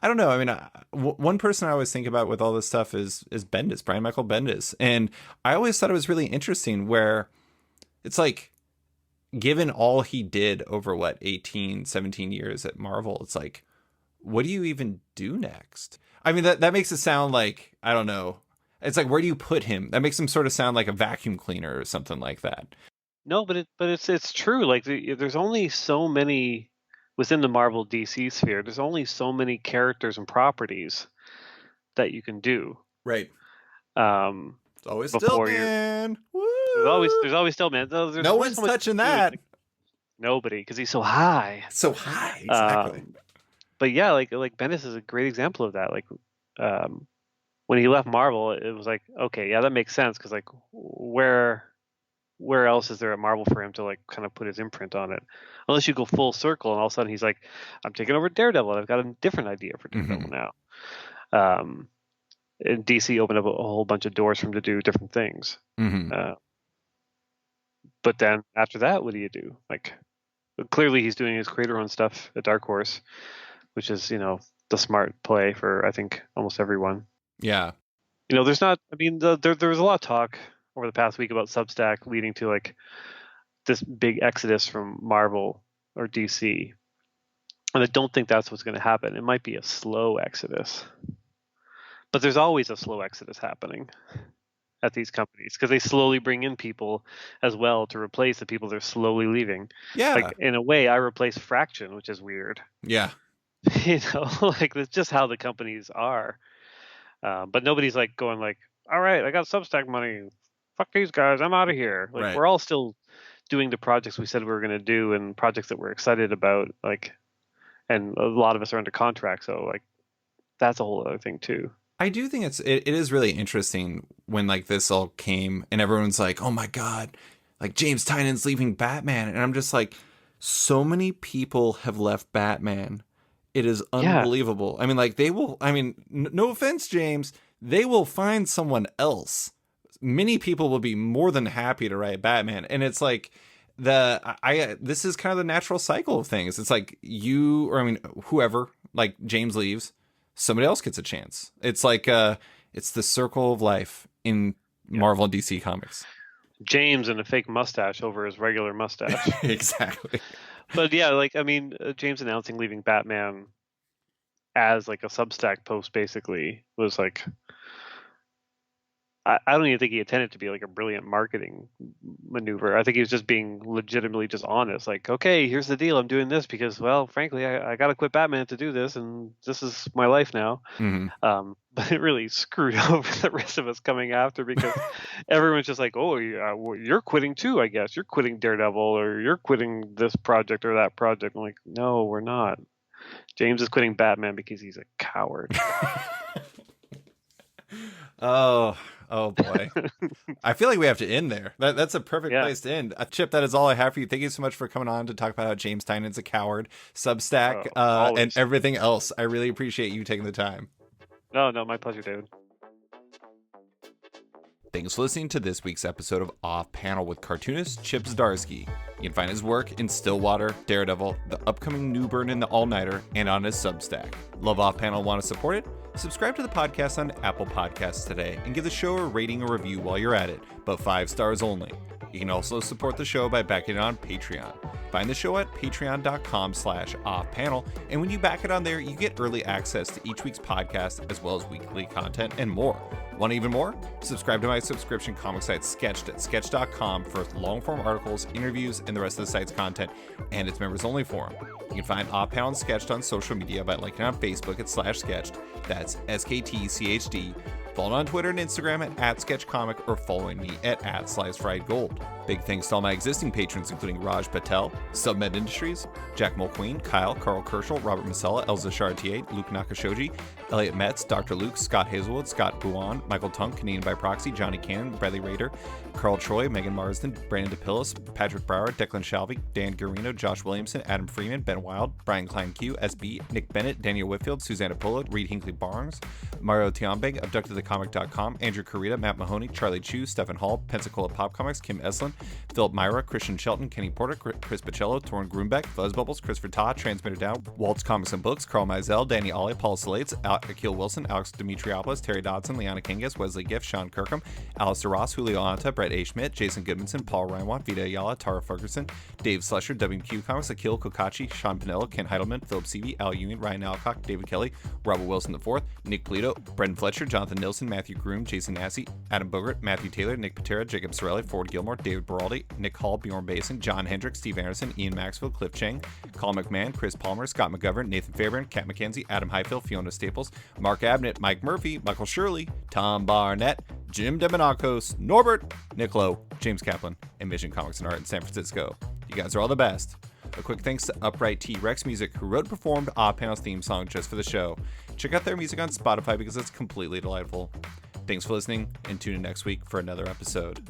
I don't know. I mean, one person I always think about with all this stuff is Bendis, Brian Michael Bendis. And I always thought it was really interesting where it's like, given all he did over 18, 17 years at Marvel, it's like, what do you even do next? I mean, that makes it sound like, I don't know. It's like, where do you put him? That makes him sort of sound like a vacuum cleaner or something like that. No, but it's true. Like there's only so many within the Marvel DC sphere. There's only so many characters and properties that you can do. Right. It's always still man. There's always still man. No one's touching that. Like, nobody, because he's so high. So high, exactly. But yeah, like Bendis is a great example of that. Like, when he left Marvel, it was like, okay, yeah, that makes sense because like where else is there at Marvel for him to like kind of put his imprint on it? Unless you go full circle and all of a sudden he's like, I'm taking over Daredevil and I've got a different idea for Daredevil now. And DC opened up a whole bunch of doors for him to do different things. But then after that, what do you do? Like clearly he's doing his creator-owned stuff at Dark Horse, which is the smart play for I think almost everyone. Yeah. There's not, I mean, there was a lot of talk over the past week about Substack leading to like this big exodus from Marvel or DC. And I don't think that's what's going to happen. It might be a slow exodus. But there's always a slow exodus happening at these companies because they slowly bring in people as well to replace the people they're slowly leaving. Yeah. Like in a way, I replaced Fraction, which is weird. Yeah. Like that's just how the companies are. But nobody's like going like, all right, I got Substack money. Fuck these guys. I'm out of here. Like right. We're all still doing the projects we said we were going to do and projects that we're excited about. Like, and a lot of us are under contract. So like, that's a whole other thing too. I do think it is really interesting when like this all came and everyone's like, oh my God, like James Tynion's leaving Batman. And I'm just like, so many people have left Batman. It is unbelievable. Yeah. I mean, like no offense, James, they will find someone else. many people will be more than happy to write Batman. And it's like this is kind of the natural cycle of things. It's like whoever, like James leaves, somebody else gets a chance. It's like it's the circle of life in Marvel and DC Comics. James and a fake mustache over his regular mustache. Exactly. But yeah, like, I mean, James announcing leaving Batman as like a Substack post basically was like, I don't even think he intended to be like a brilliant marketing maneuver. I think he was just being legitimately just honest. Like, okay, here's the deal. I'm doing this because, well, frankly, I got to quit Batman to do this, and this is my life now. Mm-hmm. But it really screwed over the rest of us coming after, because everyone's just like, oh, well, you're quitting too, I guess. You're quitting Daredevil, or you're quitting this project or that project. I'm like, no, we're not. James is quitting Batman because he's a coward. Oh boy. I feel like we have to end there. That's a perfect place to end. Chip, that is all I have for you. Thank you so much for coming on to talk about how James Tynan's a coward, Substack, and everything else. I really appreciate you taking the time. No, my pleasure, David. Thanks for listening to this week's episode of Off Panel with cartoonist Chip Zdarsky. You can find his work in Stillwater, Daredevil, the upcoming New Burn in the All-Nighter, and on his Substack. Love Off Panel and want to support it? Subscribe to the podcast on Apple Podcasts today and give the show a rating or review while you're at it, but 5 stars only. You can also support the show by backing it on Patreon. Find the show at patreon.com/offpanel, and when you back it on there, you get early access to each week's podcast, as well as weekly content and more. Want even more? Subscribe to my subscription comic site Sketched at sketch.com for long-form articles, interviews, and the rest of the site's content, and its members-only forum. You can find Off Panel and Sketched on social media by liking on Facebook at /Sketched. That's SKTCHD. Follow on Twitter and Instagram at @SketchComic, or following me at @SliceFriedGold. Big thanks to all my existing patrons, including Raj Patel, Submed Industries, Jack Mulqueen, Kyle, Carl Kerschel, Robert Masella, Elza Chartier, Luke Nakashoji, Elliot Metz, Dr. Luke, Scott Hazelwood, Scott Buon, Michael Tunk, Canadian by Proxy, Johnny Cannon, Bradley Rader, Carl Troy, Megan Marsden, Brandon DePillis, Patrick Brower, Declan Shalvey, Dan Garino, Josh Williamson, Adam Freeman, Ben Wild, Brian Klein Q, SB, Nick Bennett, Daniel Whitfield, Susanna Polo, Reed Hinkley Barnes, Mario Tiambeg, AbductedTheComic.com, Andrew Carita, Matt Mahoney, Charlie Chu, Stephen Hall, Pensacola Pop Comics, Kim Eslin, Philip Myra, Christian Shelton, Kenny Porter, Chris Pacello, Torrin Grunbeck, Fuzzbubbles, Christopher Todd, Transmitter Down, Waltz Comics and Books, Carl Mizell, Danny Ollie, Paul Salates, Akil Wilson, Alex Dimitriopoulos, Terry Dodson, Liana Kingas, Wesley Giff, Sean Kirkham, Alistair Ross, Julio Anta, Brett A. Schmidt, Jason Goodmanson, Paul Reinwand, Vita Ayala, Tara Ferguson, Dave Slusher, WQ Comics, Akil Kokachi, Sean Pinello, Ken Heidelman, Philip Seavey, Al Ewing, Ryan Alcock, David Kelly, Robert Wilson IV, Nick Polito, Brendan Fletcher, Jonathan Nilsson, Matthew Groom, Jason Massey, Adam Bogert, Matthew Taylor, Nick Patera, Jacob Sorelli, Ford Gilmore, David Baraldi, Nick Hall, Bjorn Basin, John Hendricks, Steve Anderson, Ian Maxwell, Cliff Chang, Colin McMahon, Chris Palmer, Scott McGovern, Nathan Fairbairn, Kat McKenzie, Adam Highfield, Fiona Staples, Mark Abnett, Mike Murphy, Michael Shirley, Tom Barnett, Jim Demonakos, Norbert, Nick Lowe, James Kaplan, and Mission Comics and Art in San Francisco. You guys are all the best. A quick thanks to Upright T-Rex Music, who wrote and performed Odd Panel's theme song just for the show. Check out their music on Spotify because it's completely delightful. Thanks for listening, and tune in next week for another episode.